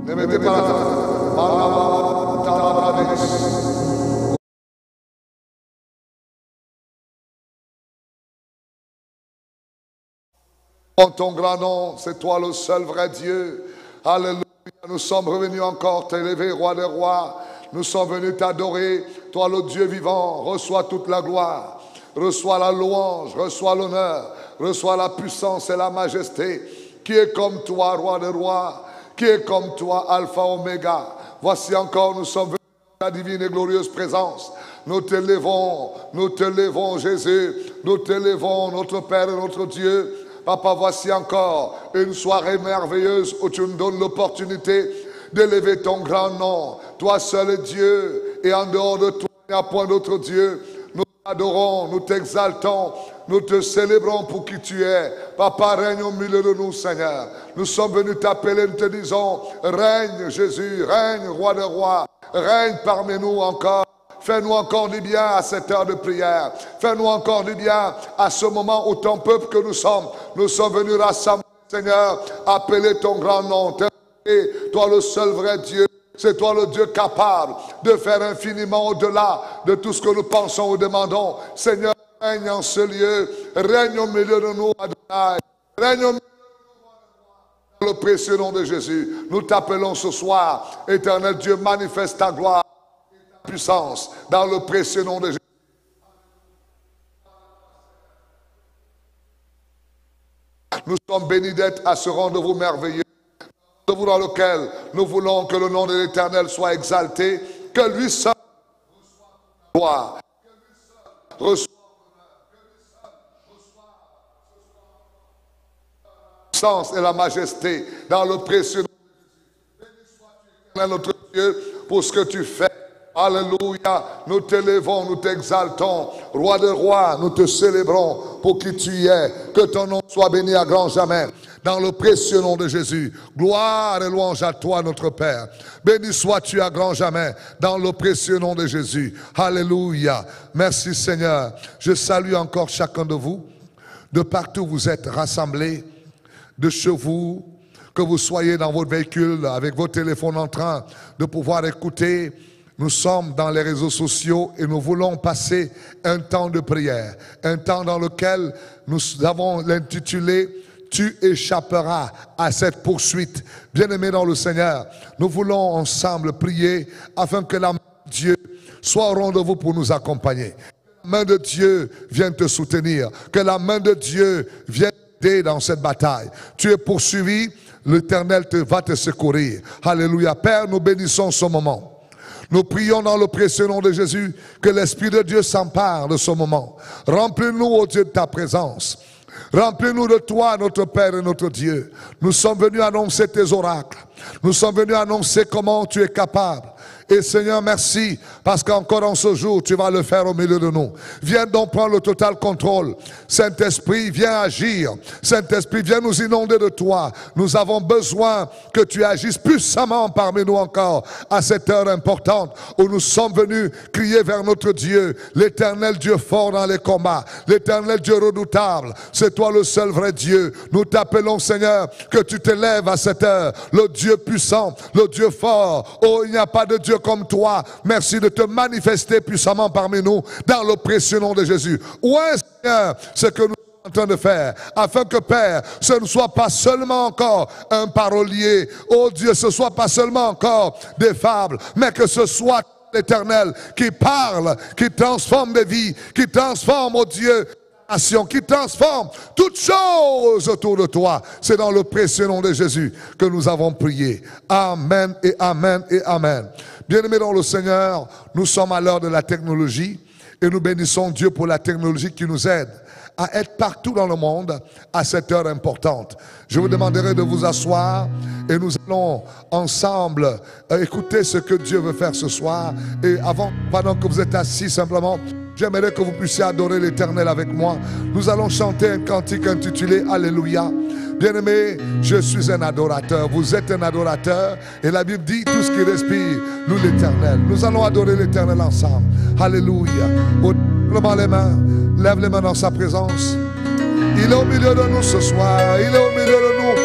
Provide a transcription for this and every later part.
Ne mettez pas la en ton grand nom, c'est toi le seul vrai Dieu. Alléluia. Nous sommes revenus encore t'élever, roi des rois. Nous sommes venus t'adorer. Toi le Dieu vivant, reçois toute la gloire. Reçois la louange, reçois l'honneur. Reçois la puissance et la majesté. Qui est comme toi, roi des rois? Qui est comme toi, Alpha, Oméga? Voici encore, nous sommes venus dans ta divine et glorieuse présence. Nous t'élevons, Jésus. Nous t'élevons, notre Père et notre Dieu. Papa, voici encore une soirée merveilleuse où tu nous donnes l'opportunité d'élever ton grand nom. Toi seul est Dieu, et en dehors de toi, il n'y a point d'autre Dieu. Nous t'adorons, nous t'exaltons, nous te célébrons pour qui tu es. Papa, règne au milieu de nous, Seigneur. Nous sommes venus t'appeler, nous te disons, règne Jésus, règne roi des rois, règne parmi nous encore. Fais-nous encore du bien à cette heure de prière. Fais-nous encore du bien à ce moment où ton peuple que nous sommes venus rassembler, Seigneur, appeler ton grand nom. Toi le seul vrai Dieu, c'est toi le Dieu capable de faire infiniment au-delà de tout ce que nous pensons ou demandons. Seigneur, règne en ce lieu, règne au milieu de nous, Adonai. Règne au milieu de nous, dans le précieux nom de Jésus. Nous t'appelons ce soir, éternel Dieu, manifeste ta gloire. Puissance dans le précieux nom de Jésus. Nous sommes bénis d'être à ce rendez-vous merveilleux, rendez-vous dans lequel nous voulons que le nom de l'Éternel soit exalté, que lui seul reçoive la gloire, reçoive la puissance et la majesté dans le précieux nom de Jésus. Béni sois-tu, notre Dieu, pour ce que tu fais. Alléluia, nous t'élevons, nous t'exaltons. Roi de rois, nous te célébrons pour qui tu es. Que ton nom soit béni à grand jamais. Dans le précieux nom de Jésus. Gloire et louange à toi, notre Père. Béni sois-tu à grand jamais. Dans le précieux nom de Jésus. Alléluia. Merci Seigneur. Je salue encore chacun de vous. De partout où vous êtes rassemblés. De chez vous. Que vous soyez dans votre véhicule avec vos téléphones en train de pouvoir écouter. Nous sommes dans les réseaux sociaux et nous voulons passer un temps de prière. Un temps dans lequel nous avons l'intitulé « Tu échapperas à cette poursuite ». Bien-aimés dans le Seigneur, nous voulons ensemble prier afin que la main de Dieu soit au rendez-vous pour nous accompagner. Que la main de Dieu vienne te soutenir. Que la main de Dieu vienne t'aider dans cette bataille. Tu es poursuivi, l'Éternel va te secourir. Alléluia. Père, nous bénissons ce moment. Nous prions dans le précieux nom de Jésus que l'Esprit de Dieu s'empare de ce moment. Remplis-nous, ô Dieu, de ta présence. Remplis-nous de toi, notre Père et notre Dieu. Nous sommes venus annoncer tes oracles. Nous sommes venus annoncer comment tu es capable. Et Seigneur, merci, parce qu'encore en ce jour, tu vas le faire au milieu de nous. Viens donc prendre le total contrôle. Saint-Esprit, viens agir. Saint-Esprit, viens nous inonder de toi. Nous avons besoin que tu agisses puissamment parmi nous encore à cette heure importante où nous sommes venus crier vers notre Dieu, l'Éternel Dieu fort dans les combats, l'Éternel Dieu redoutable. C'est toi le seul vrai Dieu. Nous t'appelons, Seigneur, que tu t'élèves à cette heure, le Dieu puissant, le Dieu fort. Oh, il n'y a pas de Dieu comme toi. Merci de te manifester puissamment parmi nous dans le précieux nom de Jésus. Où est, Seigneur, ce que nous sommes en train de faire, afin que, Père, ce ne soit pas seulement encore un parolier, oh Dieu, ce ne soit pas seulement encore des fables, mais que ce soit l'Éternel qui parle, qui transforme des vies, qui transforme, oh Dieu, qui transforme toutes choses autour de toi. C'est dans le précieux nom de Jésus que nous avons prié. Amen et amen et amen. Bien-aimés dans le Seigneur, nous sommes à l'heure de la technologie et nous bénissons Dieu pour la technologie qui nous aide à être partout dans le monde à cette heure importante. Je vous demanderai de vous asseoir et nous allons ensemble écouter ce que Dieu veut faire ce soir. Et pendant que vous êtes assis simplement, j'aimerais que vous puissiez adorer l'Éternel avec moi. Nous allons chanter un cantique intitulé Alléluia. Bien-aimés, je suis un adorateur, vous êtes un adorateur. Et la Bible dit, tout ce qui respire, loue l'Éternel. Nous allons adorer l'Éternel ensemble. Alléluia. Lève les mains, lève les mains dans sa présence. Il est au milieu de nous ce soir, il est au milieu de nous.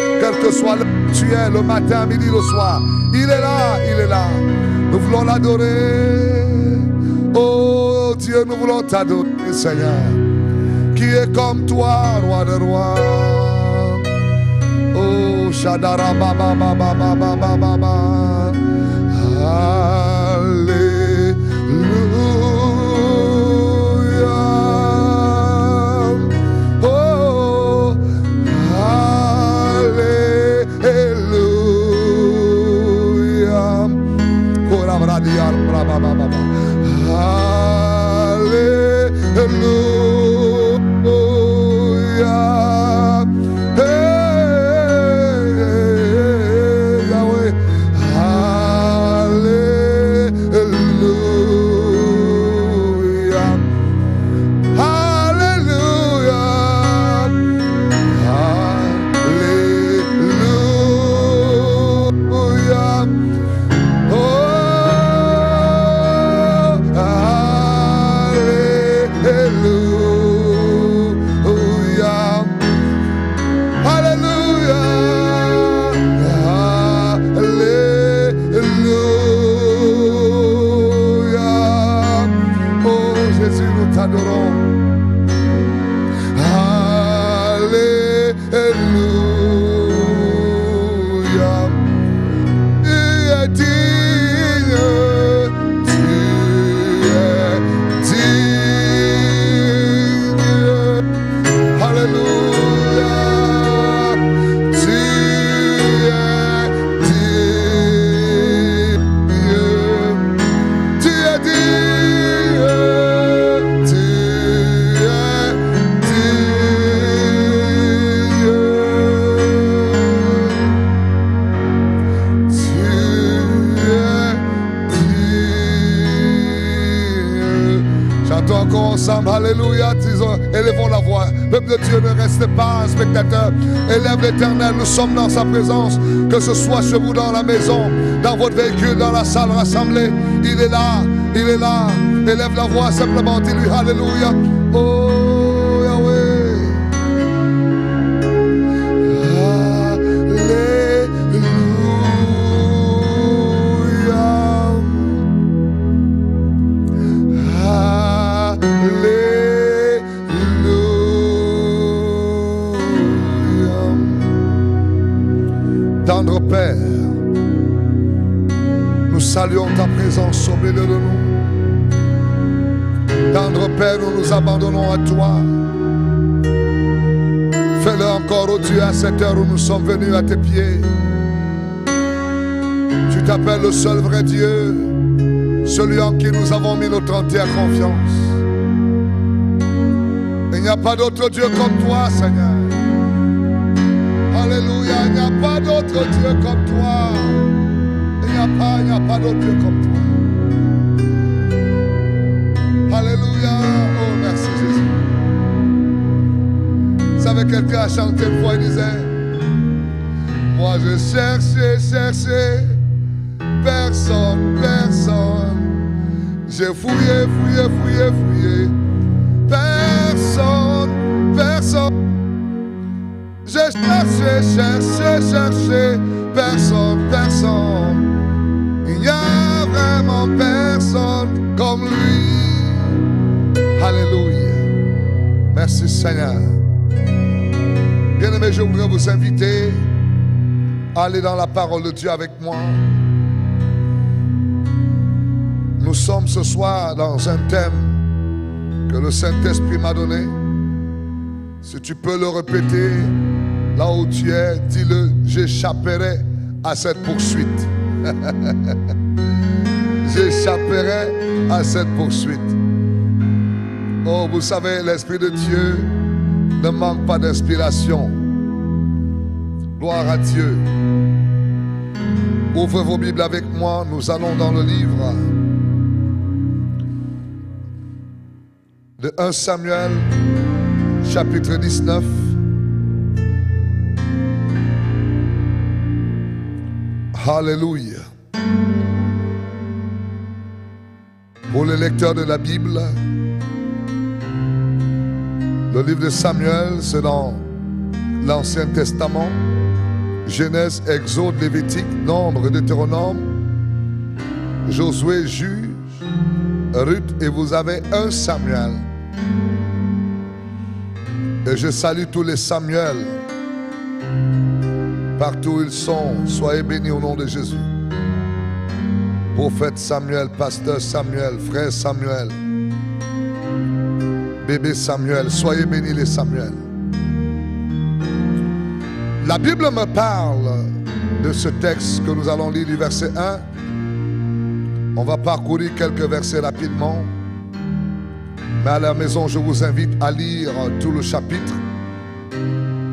te soit là où tu es, le matin, midi, le soir. Il est là, il est là. Nous voulons l'adorer. Oh Dieu, nous voulons t'adorer, Seigneur. Qui est comme toi, roi de rois. Oh, Shadara Baba Baba Baba Baba. Alléluia, élevons la voix. Peuple de Dieu, ne restez pas un spectateur. Élève l'Éternel, nous sommes dans sa présence. Que ce soit chez vous dans la maison, dans votre véhicule, dans la salle rassemblée. Il est là, il est là. Élève la voix simplement, dis-lui Alléluia. Oh Yahweh. Tendre Père, nous saluons ta présence au milieu de nous. Tendre Père, nous nous abandonnons à toi. Fais-le encore, ô Dieu, à cette heure où nous sommes venus à tes pieds. Tu t'appelles le seul vrai Dieu, celui en qui nous avons mis notre entière confiance. Il n'y a pas d'autre Dieu comme toi, Seigneur. Alléluia, il n'y a pas d'autre Dieu comme toi. Il n'y a pas d'autre Dieu comme toi. Alléluia, oh merci Jésus. Vous savez, quelqu'un a chanté une fois, il disait, moi je cherchais, personne. J'ai fouillé, personne. J'ai cherché, personne. Il n'y a vraiment personne comme lui. Alléluia. Merci Seigneur. Bien-aimés, je voudrais vous inviter à aller dans la parole de Dieu avec moi. Nous sommes ce soir dans un thème que le Saint-Esprit m'a donné. Si tu peux le répéter, là où tu es, dis-le, j'échapperai à cette poursuite. J'échapperai à cette poursuite. Oh, vous savez, l'Esprit de Dieu ne manque pas d'inspiration. Gloire à Dieu. Ouvrez vos Bibles avec moi, nous allons dans le livre de 1 Samuel, chapitre 19. Alléluia. Pour les lecteurs de la Bible, le livre de Samuel, c'est dans l'Ancien Testament. Genèse, Exode, Lévitique, Nombre, Deutéronome, Josué, Juge, Ruth, et vous avez un Samuel. Et je salue tous les Samuels. Partout où ils sont, soyez bénis au nom de Jésus. Prophète Samuel, pasteur Samuel, frère Samuel, bébé Samuel, soyez bénis les Samuels. La Bible me parle de ce texte que nous allons lire du verset 1. On va parcourir quelques versets rapidement. Mais à la maison, je vous invite à lire tout le chapitre.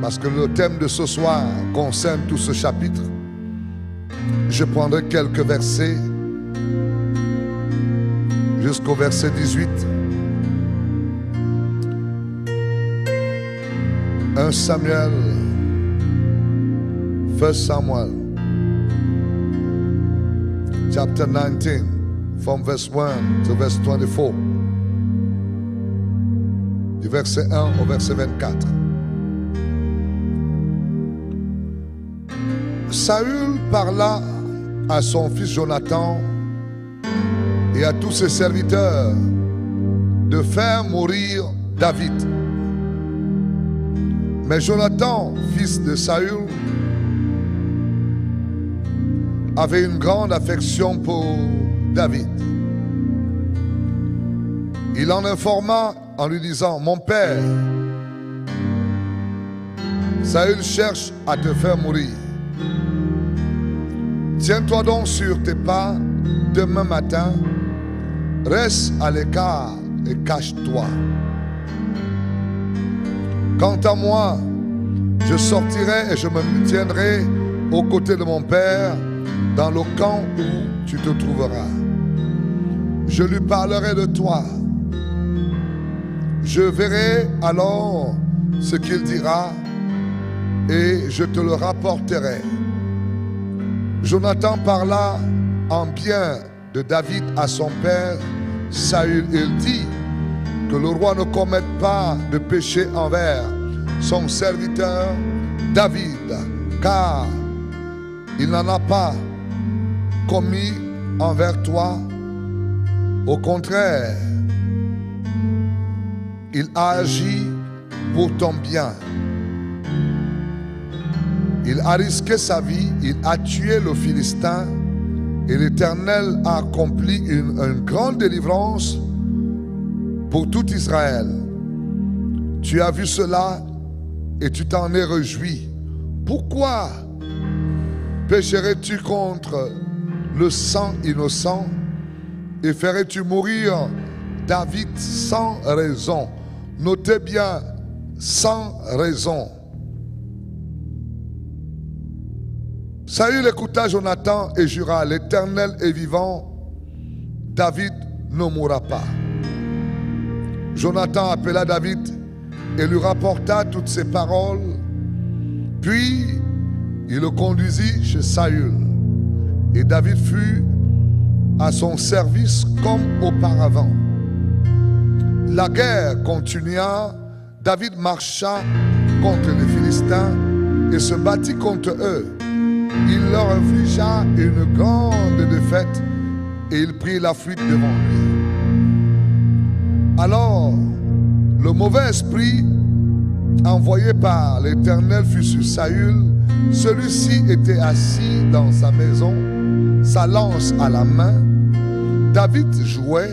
Parce que le thème de ce soir concerne tout ce chapitre. Je prendrai quelques versets jusqu'au verset 18. 1 Samuel, 1 Samuel, chapter 19, from verse 1 to verse 24. Du verset 1 au verset 24. Saül parla à son fils Jonathan et à tous ses serviteurs de faire mourir David. Mais Jonathan, fils de Saül, avait une grande affection pour David. Il en informa en lui disant: mon père, Saül cherche à te faire mourir. Tiens-toi donc sur tes pas demain matin, reste à l'écart et cache-toi. Quant à moi, je sortirai et je me tiendrai aux côtés de mon père dans le camp où tu te trouveras. Je lui parlerai de toi. Je verrai alors ce qu'il dira et je te le rapporterai. Jonathan parla en bien de David à son père Saül. Il dit que le roi ne commette pas de péché envers son serviteur David, car il n'en a pas commis envers toi. Au contraire, il a agi pour ton bien. Il a risqué sa vie, il a tué le Philistin et l'Éternel a accompli une grande délivrance pour tout Israël. Tu as vu cela et tu t'en es réjoui. Pourquoi pécherais-tu contre le sang innocent et ferais-tu mourir David sans raison? Notez bien, sans raison. Saül écouta Jonathan et jura: l'Éternel est vivant, David ne mourra pas. Jonathan appela David et lui rapporta toutes ces paroles. Puis il le conduisit chez Saül. Et David fut à son service comme auparavant. La guerre continua. David marcha contre les Philistins et se battit contre eux. Il leur infligea une grande défaite et il prit la fuite devant lui. Alors, le mauvais esprit envoyé par l'Éternel fut sur Saül. Celui-ci était assis dans sa maison, sa lance à la main. David jouait.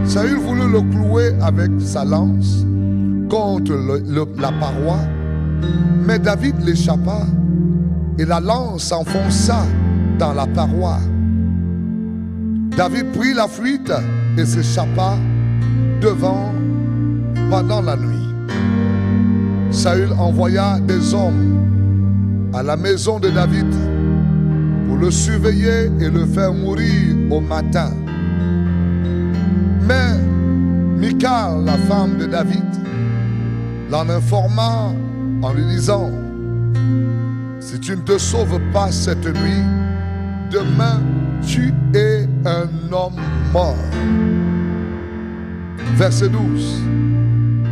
Saül voulut le clouer avec sa lance contre la paroi, mais David l'échappa et la lance s'enfonça dans la paroi. David prit la fuite et s'échappa devant pendant la nuit. Saül envoya des hommes à la maison de David pour le surveiller et le faire mourir au matin. Mais Michal, la femme de David, l'en informa en lui disant: si tu ne te sauves pas cette nuit, demain tu es un homme mort. Verset 12.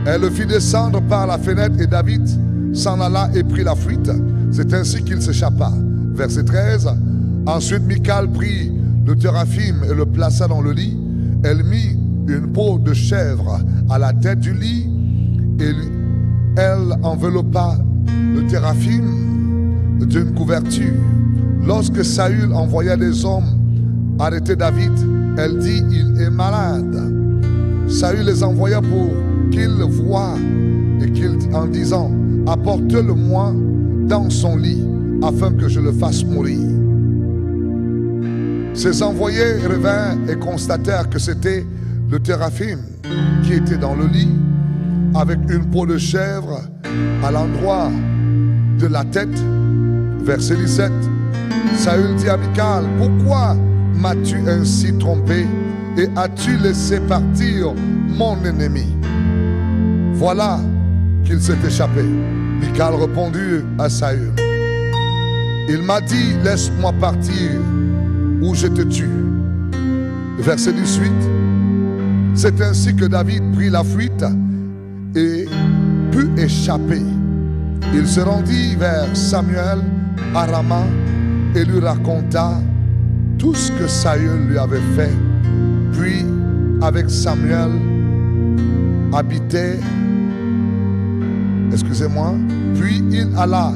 Elle le fit descendre par la fenêtre et David s'en alla et prit la fuite. C'est ainsi qu'il s'échappa. Verset 13. Ensuite, Michal prit le téraphim et le plaça dans le lit. Elle mit une peau de chèvre à la tête du lit et elle enveloppa le téraphim d'une couverture. Lorsque Saül envoya des hommes arrêter David, elle dit: il est malade. Saül les envoya pour qu'il le voie et en disant: apporte-le-moi dans son lit afin que je le fasse mourir. Ces envoyés revinrent et constatèrent que c'était le téraphim qui était dans le lit avec une peau de chèvre à l'endroit de la tête. Verset 17. Saül dit à Michal: pourquoi m'as-tu ainsi trompé et as-tu laissé partir mon ennemi? Voilà qu'il s'est échappé. Michal répondit à Saül: il m'a dit: laisse-moi partir ou je te tue. Verset 18. C'est ainsi que David prit la fuite et put échapper. Il se rendit vers Samuel à Rama et lui raconta tout ce que Saül lui avait fait. Puis avec Samuel habitait, puis il alla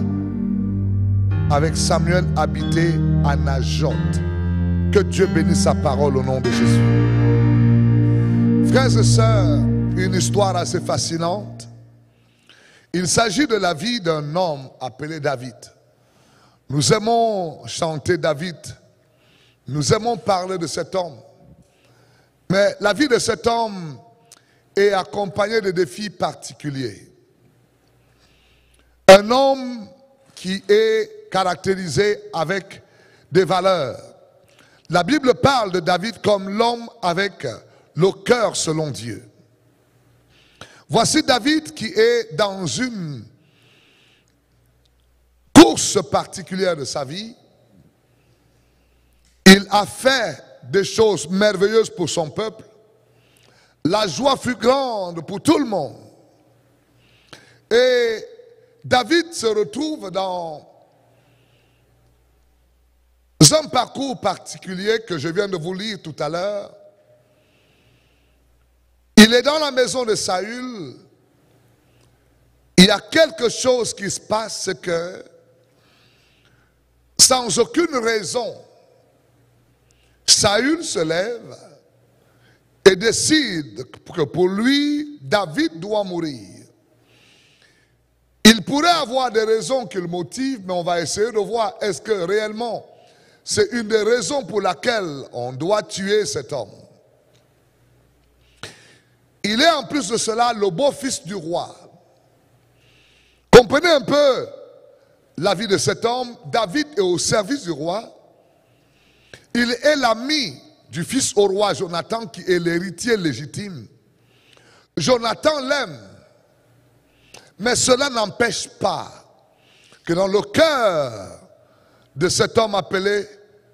avec Samuel habiter à Najoth. Que Dieu bénisse sa parole au nom de Jésus. Frères et sœurs, une histoire assez fascinante. Il s'agit de la vie d'un homme appelé David. Nous aimons chanter David. Nous aimons parler de cet homme. Mais la vie de cet homme est accompagnée de défis particuliers. Un homme qui est caractérisé avec des valeurs. La Bible parle de David comme l'homme avec le cœur selon Dieu. Voici David qui est dans une course particulière de sa vie. Il a fait des choses merveilleuses pour son peuple. La joie fut grande pour tout le monde. Et David se retrouve dans un parcours particulier que je viens de vous lire tout à l'heure. Il est dans la maison de Saül. Il y a quelque chose qui se passe, c'est que sans aucune raison, Saül se lève et décide que pour lui, David doit mourir. Il pourrait avoir des raisons qui le motivent, mais on va essayer de voir est-ce que réellement c'est une des raisons pour laquelle on doit tuer cet homme. Il est en plus de cela le beau-fils du roi. Comprenez un peu la vie de cet homme. David est au service du roi. Il est l'ami du fils au roi Jonathan qui est l'héritier légitime. Jonathan l'aime. Mais cela n'empêche pas que dans le cœur de cet homme appelé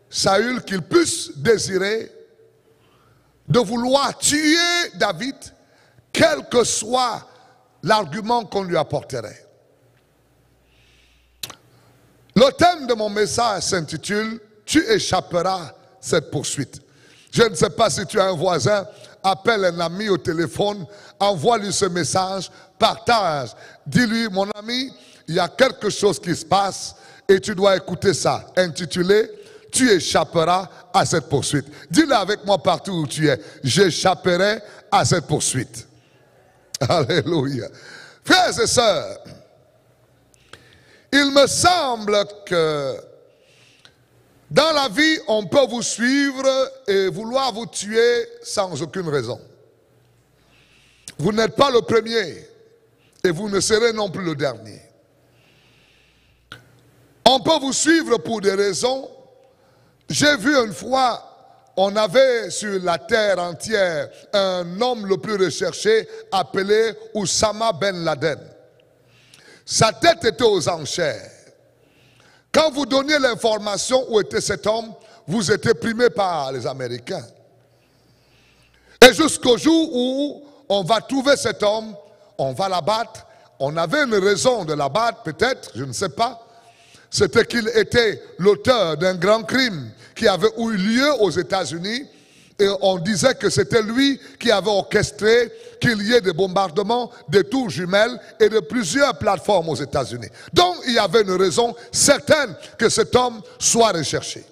Saül, qu'il puisse désirer de vouloir tuer David, quel que soit l'argument qu'on lui apporterait. Le thème de mon message s'intitule « Tu échapperas cette poursuite ». Je ne sais pas si tu as un voisin, appelle un ami au téléphone, envoie-lui ce message, partage. Dis-lui, mon ami, il y a quelque chose qui se passe et tu dois écouter ça. Intitulé « Tu échapperas à cette poursuite ». Dis-le avec moi partout où tu es. J'échapperai à cette poursuite. Alléluia. Frères et sœurs, il me semble que dans la vie, on peut vous suivre et vouloir vous tuer sans aucune raison. Vous n'êtes pas le premier et vous ne serez non plus le dernier. On peut vous suivre pour des raisons. J'ai vu une fois, on avait sur la terre entière un homme le plus recherché appelé Oussama Ben Laden. Sa tête était aux enchères. Quand vous donniez l'information où était cet homme, vous étiez primé par les Américains. Et jusqu'au jour où on va trouver cet homme, on va l'abattre. On avait une raison de l'abattre, peut-être, je ne sais pas. c'était qu'il était l'auteur d'un grand crime qui avait eu lieu aux États-Unis. Et on disait que c'était lui qui avait orchestré qu'il y ait des bombardements, des tours jumelles et de plusieurs plateformes aux États-Unis. Donc il y avait une raison certaine que cet homme soit recherché.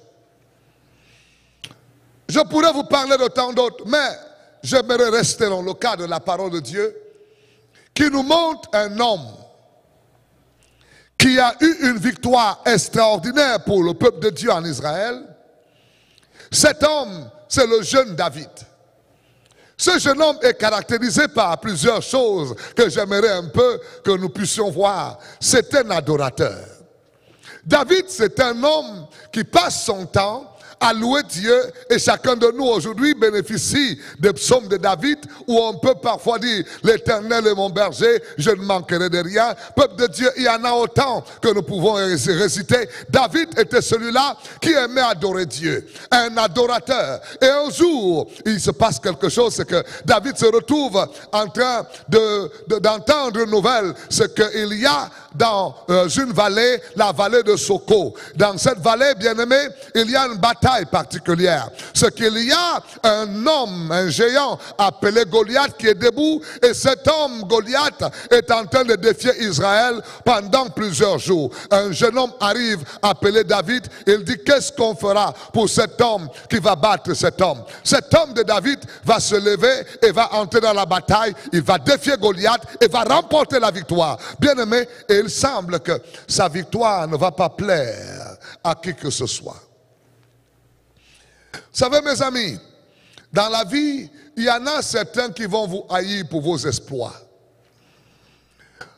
Je pourrais vous parler de tant d'autres, mais j'aimerais rester dans le cadre de la parole de Dieu qui nous montre un homme qui a eu une victoire extraordinaire pour le peuple de Dieu en Israël. Cet homme, c'est le jeune David. Ce jeune homme est caractérisé par plusieurs choses que j'aimerais un peu que nous puissions voir. C'est un adorateur. David, c'est un homme qui passe son temps à louer Dieu, et chacun de nous aujourd'hui bénéficie des psaumes de David où on peut parfois dire l'Éternel est mon berger, je ne manquerai de rien. Peuple de Dieu, il y en a autant que nous pouvons réciter. David était celui-là qui aimait adorer Dieu, un adorateur. Et un jour, il se passe quelque chose, c'est que David se retrouve en train d'entendre une nouvelle, c'est qu'il y a dans une vallée, la vallée de Soko. Dans cette vallée, bien aimé, il y a une bataille particulière. C'est qu'il y a un homme, un géant appelé Goliath qui est debout, et cet homme Goliath est en train de défier Israël pendant plusieurs jours. Un jeune homme arrive appelé David, il dit qu'est-ce qu'on fera pour cet homme qui va battre cet homme. Cet homme de David va se lever et va entrer dans la bataille, il va défier Goliath et va remporter la victoire. Bien aimé, et il semble que sa victoire ne va pas plaire à qui que ce soit. Vous savez mes amis, dans la vie, il y en a certains qui vont vous haïr pour vos exploits.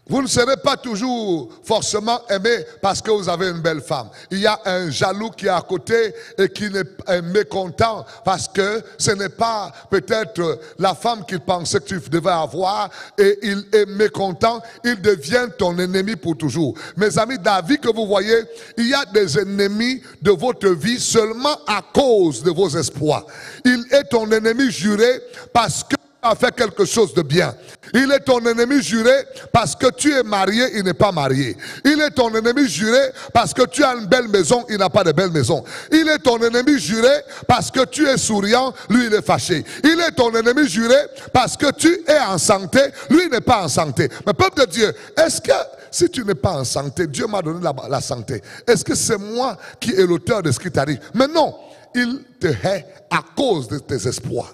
Vous ne serez pas toujours forcément aimé parce que vous avez une belle femme. Il y a un jaloux qui est à côté et qui est mécontent parce que ce n'est pas peut-être la femme qu'il pensait que tu devais avoir, et il est mécontent, il devient ton ennemi pour toujours. Mes amis, dans la vie que vous voyez, il y a des ennemis de votre vie seulement à cause de vos exploits. Il est ton ennemi juré parce que a fait quelque chose de bien. Il est ton ennemi juré parce que tu es marié, il n'est pas marié. Il est ton ennemi juré parce que tu as une belle maison, il n'a pas de belle maison. Il est ton ennemi juré parce que tu es souriant, lui il est fâché. Il est ton ennemi juré parce que tu es en santé, lui il n'est pas en santé. Mais peuple de Dieu, est-ce que si tu n'es pas en santé, Dieu m'a donné la santé, est-ce que c'est moi qui est l'auteur de ce qui t'arrive? Mais non, il te hait à cause de tes exploits.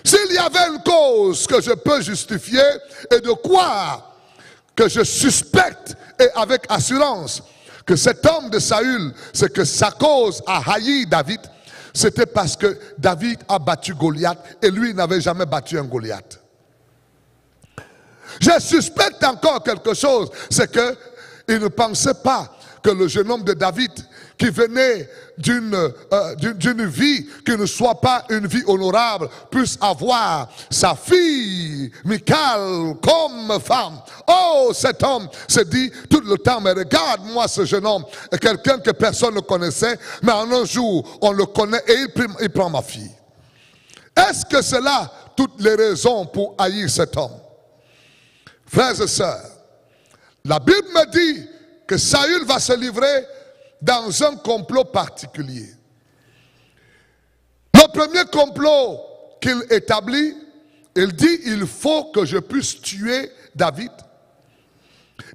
S'il y avait une cause que je peux justifier et de quoi que je suspecte et avec assurance que cet homme de Saül, c'est que sa cause a haï David, c'était parce que David a battu Goliath et lui n'avait jamais battu un Goliath. Je suspecte encore quelque chose, c'est que il ne pensait pas que le jeune homme de David qui venait d'une vie qui ne soit pas une vie honorable, puisse avoir sa fille, Michal, comme femme. Oh, cet homme se dit tout le temps, mais regarde-moi ce jeune homme, quelqu'un que personne ne connaissait, mais en un jour, on le connaît et il prend ma fille. Est-ce que c'est là toutes les raisons pour haïr cet homme? Frères et sœurs, la Bible me dit que Saül va se livrer dans un complot particulier. Le premier complot qu'il établit, il dit il faut que je puisse tuer David.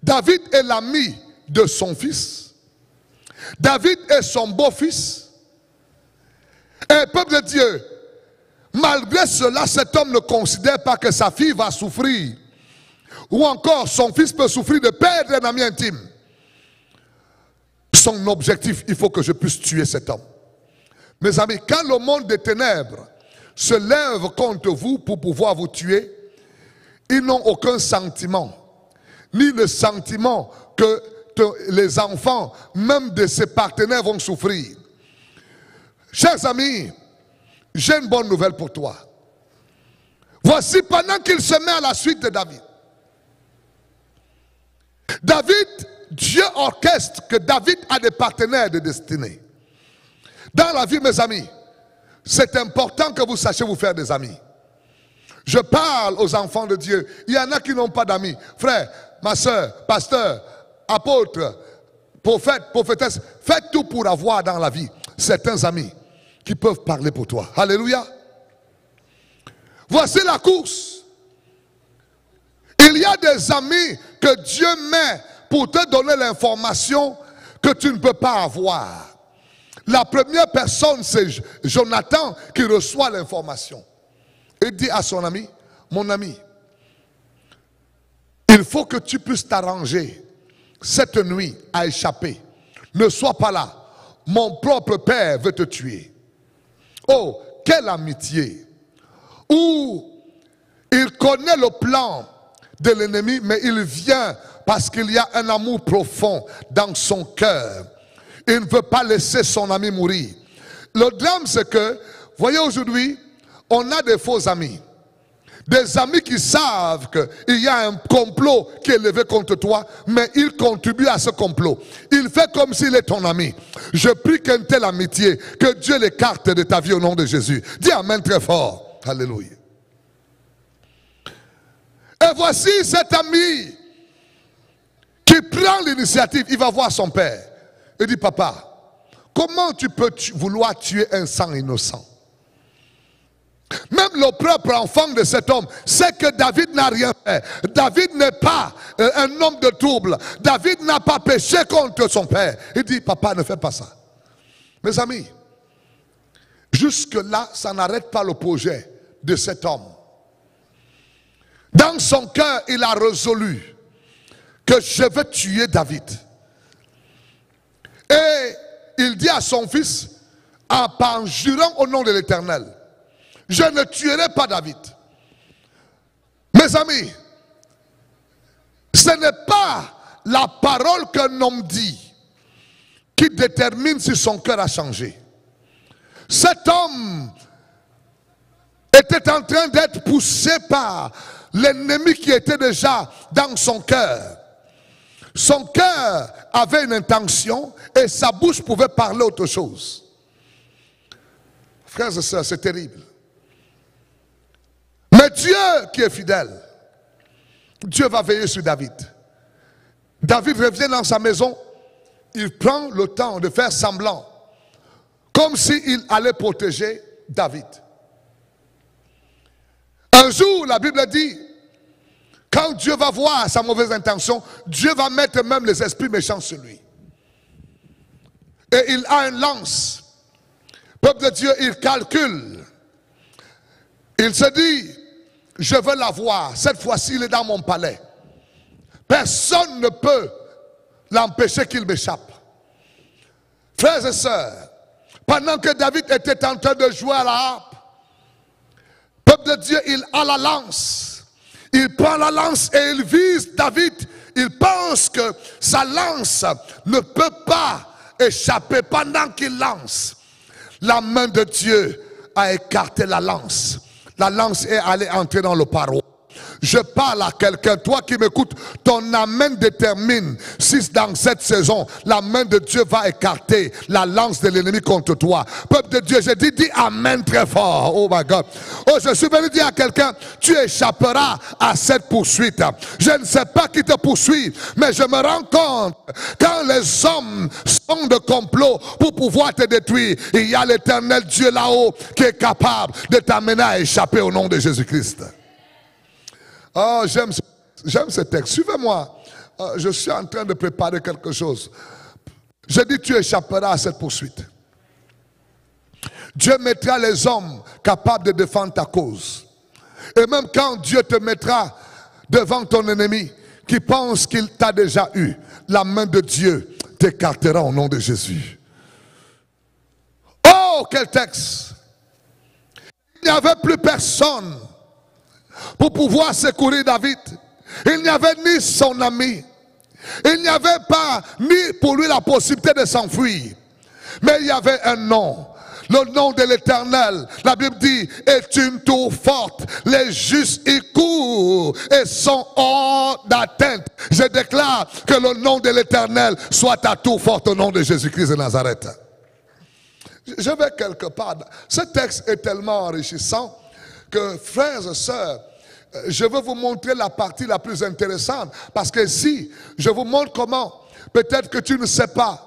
David est l'ami de son fils. David est son beau-fils. Et peuple de Dieu, malgré cela, cet homme ne considère pas que sa fille va souffrir. Ou encore son fils peut souffrir de perdre un ami intime. Son objectif, il faut que je puisse tuer cet homme. Mes amis, quand le monde des ténèbres se lève contre vous pour pouvoir vous tuer, ils n'ont aucun sentiment, ni le sentiment que les enfants, même de ses partenaires, vont souffrir. Chers amis, j'ai une bonne nouvelle pour toi. Voici pendant qu'il se met à la suite de David. Dieu orchestre que David a des partenaires de destinée. Dans la vie, mes amis, c'est important que vous sachiez vous faire des amis. Je parle aux enfants de Dieu. Il y en a qui n'ont pas d'amis. Frère, ma soeur, pasteur, apôtre, prophète, prophétesse, fais tout pour avoir dans la vie certains amis qui peuvent parler pour toi. Alléluia. Voici la course. Il y a des amis que Dieu met pour te donner l'information que tu ne peux pas avoir. La première personne, c'est Jonathan qui reçoit l'information. Il dit à son ami, mon ami, il faut que tu puisses t'arranger cette nuit à échapper. Ne sois pas là. Mon propre père veut te tuer. Oh, quelle amitié. Où il connaît le plan de l'ennemi, mais il vient parce qu'il y a un amour profond dans son cœur. Il ne veut pas laisser son ami mourir. Le drame, c'est que, voyez, aujourd'hui, on a des faux amis. Des amis qui savent qu'il y a un complot qui est levé contre toi, mais il contribue à ce complot. Il fait comme s'il est ton ami. Je prie qu'une telle amitié, que Dieu l'écarte de ta vie au nom de Jésus. Dis amen très fort. Alléluia. Et voici cet ami qui prend l'initiative. Il va voir son père. Il dit, papa, comment tu peux vouloir tuer un sang innocent? Même le propre enfant de cet homme sait que David n'a rien fait. David n'est pas un homme de trouble. David n'a pas péché contre son père. Il dit, papa, ne fais pas ça. Mes amis, jusque-là, ça n'arrête pas le projet de cet homme. Dans son cœur, il a résolu que je vais tuer David. Et il dit à son fils, en jurant au nom de l'Éternel, je ne tuerai pas David. Mes amis, ce n'est pas la parole qu'un homme dit qui détermine si son cœur a changé. Cet homme était en train d'être poussé par l'ennemi qui était déjà dans son cœur. Son cœur avait une intention et sa bouche pouvait parler autre chose. Frères et sœurs, c'est terrible. Mais Dieu qui est fidèle, Dieu va veiller sur David. David revient dans sa maison, il prend le temps de faire semblant, comme s'il allait protéger David. Un jour, la Bible dit, quand Dieu va voir sa mauvaise intention, Dieu va mettre même les esprits méchants sur lui. Et il a une lance. Peuple de Dieu, il calcule. Il se dit, je veux la voir. Cette fois-ci, il est dans mon palais. Personne ne peut l'empêcher qu'il m'échappe. Frères et sœurs, pendant que David était en train de jouer à la harpe, peuple de Dieu, il a la lance. Il prend la lance et il vise David. Il pense que sa lance ne peut pas échapper pendant qu'il lance. La main de Dieu a écarté la lance. La lance est allée entrer dans le parois. Je parle à quelqu'un, toi qui m'écoutes, ton amen détermine si dans cette saison, la main de Dieu va écarter la lance de l'ennemi contre toi. Peuple de Dieu, je dis amen très fort. Oh my God. Oh, je suis venu dire à quelqu'un, tu échapperas à cette poursuite. Je ne sais pas qui te poursuit, mais je me rends compte, quand les hommes sont de complot pour pouvoir te détruire, il y a l'Éternel Dieu là-haut qui est capable de t'amener à échapper au nom de Jésus-Christ. Oh, j'aime ce texte. Suivez-moi. Je suis en train de préparer quelque chose. Je dis, tu échapperas à cette poursuite. Dieu mettra les hommes capables de défendre ta cause. Et même quand Dieu te mettra devant ton ennemi qui pense qu'il t'a déjà eu, la main de Dieu t'écartera au nom de Jésus. Oh, quel texte! Il n'y avait plus personne pour pouvoir secourir David. Il n'y avait ni son ami. Il n'y avait pas ni pour lui la possibilité de s'enfuir. Mais il y avait un nom. Le nom de l'Éternel, la Bible dit, est une tour forte. Les justes y courent et sont hors d'atteinte. Je déclare que le nom de l'Éternel soit ta tour forte au nom de Jésus-Christ de Nazareth. Je vais quelque part. Ce texte est tellement enrichissant que, frères et sœurs, je veux vous montrer la partie la plus intéressante. Parce que ici, je vous montre comment Peut-être que tu ne sais pas.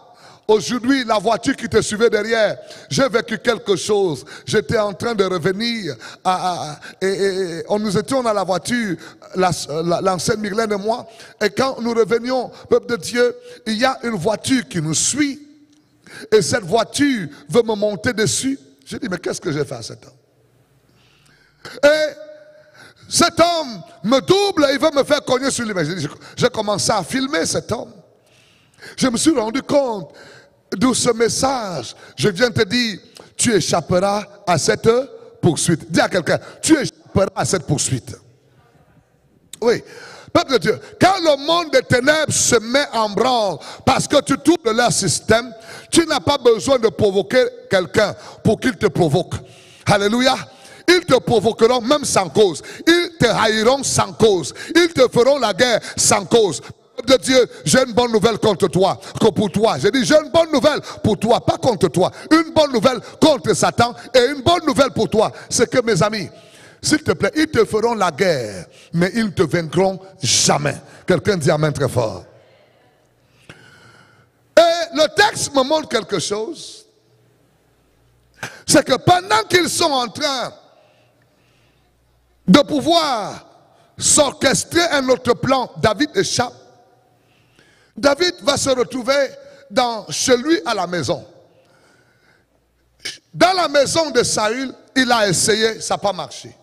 Aujourd'hui, la voiture qui te suivait derrière, j'ai vécu quelque chose. J'étais en train de revenir et nous étions dans la voiture, l'ancienne Mylène et moi. Et quand nous revenions, peuple de Dieu, il y a une voiture qui nous suit. Et cette voiture veut me monter dessus. J'ai dit, mais qu'est-ce que j'ai fait à cet homme? Et cet homme me double, il veut me faire cogner sur lui. J'ai commencé à filmer cet homme. Je me suis rendu compte de ce message. Je viens te dire, tu échapperas à cette poursuite. Dis à quelqu'un, tu échapperas à cette poursuite. Oui. Peuple de Dieu, quand le monde des ténèbres se met en branle parce que tu troubles leur système, tu n'as pas besoin de provoquer quelqu'un pour qu'il te provoque. Alléluia. Ils te provoqueront même sans cause. Ils te haïront sans cause. Ils te feront la guerre sans cause. De Dieu, j'ai une bonne nouvelle contre toi, que pour toi. J'ai dit, j'ai une bonne nouvelle pour toi, pas contre toi. Une bonne nouvelle contre Satan et une bonne nouvelle pour toi. C'est que mes amis, s'il te plaît, ils te feront la guerre, mais ils ne te vaincront jamais. Quelqu'un dit amen très fort. Et le texte me montre quelque chose. C'est que pendant qu'ils sont en train de pouvoir s'orchestrer un autre plan, David échappe. David va se retrouver chez lui à la maison. Dans la maison de Saül, il a essayé, ça n'a pas marché.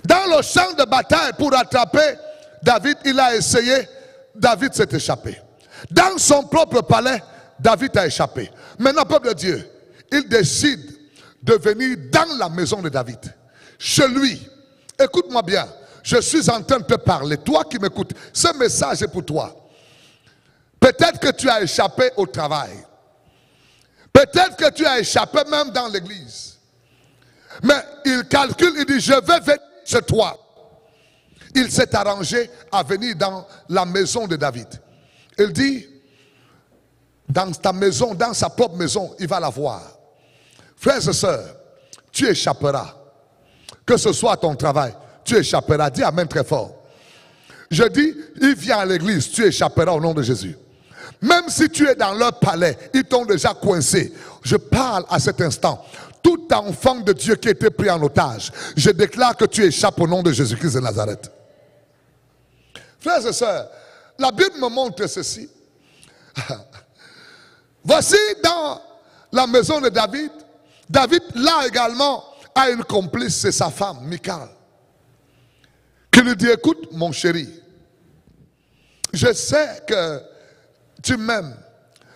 Dans le champ de bataille pour attraper David, il a essayé, David s'est échappé. Dans son propre palais, David a échappé. Maintenant, peuple de Dieu, il décide de venir dans la maison de David. Chez lui, écoute-moi bien. Je suis en train de te parler. Toi qui m'écoutes, ce message est pour toi. Peut-être que tu as échappé au travail. Peut-être que tu as échappé même dans l'église. Mais il calcule, il dit, je vais venir chez toi. Il s'est arrangé à venir dans la maison de David. Il dit, dans ta maison, dans sa propre maison, il va la voir. Frères et sœurs, tu échapperas. Que ce soit ton travail. Tu échapperas. Dis amen très fort. Je dis, il vient à l'église, tu échapperas au nom de Jésus. Même si tu es dans leur palais, ils t'ont déjà coincé. Je parle à cet instant. Tout enfant de Dieu qui était pris en otage, je déclare que tu échappes au nom de Jésus-Christ de Nazareth. Frères et sœurs, la Bible me montre ceci. Voici dans la maison de David. David, là également, a une complice, c'est sa femme, Michal. Qui lui dit, écoute mon chéri, je sais que tu m'aimes,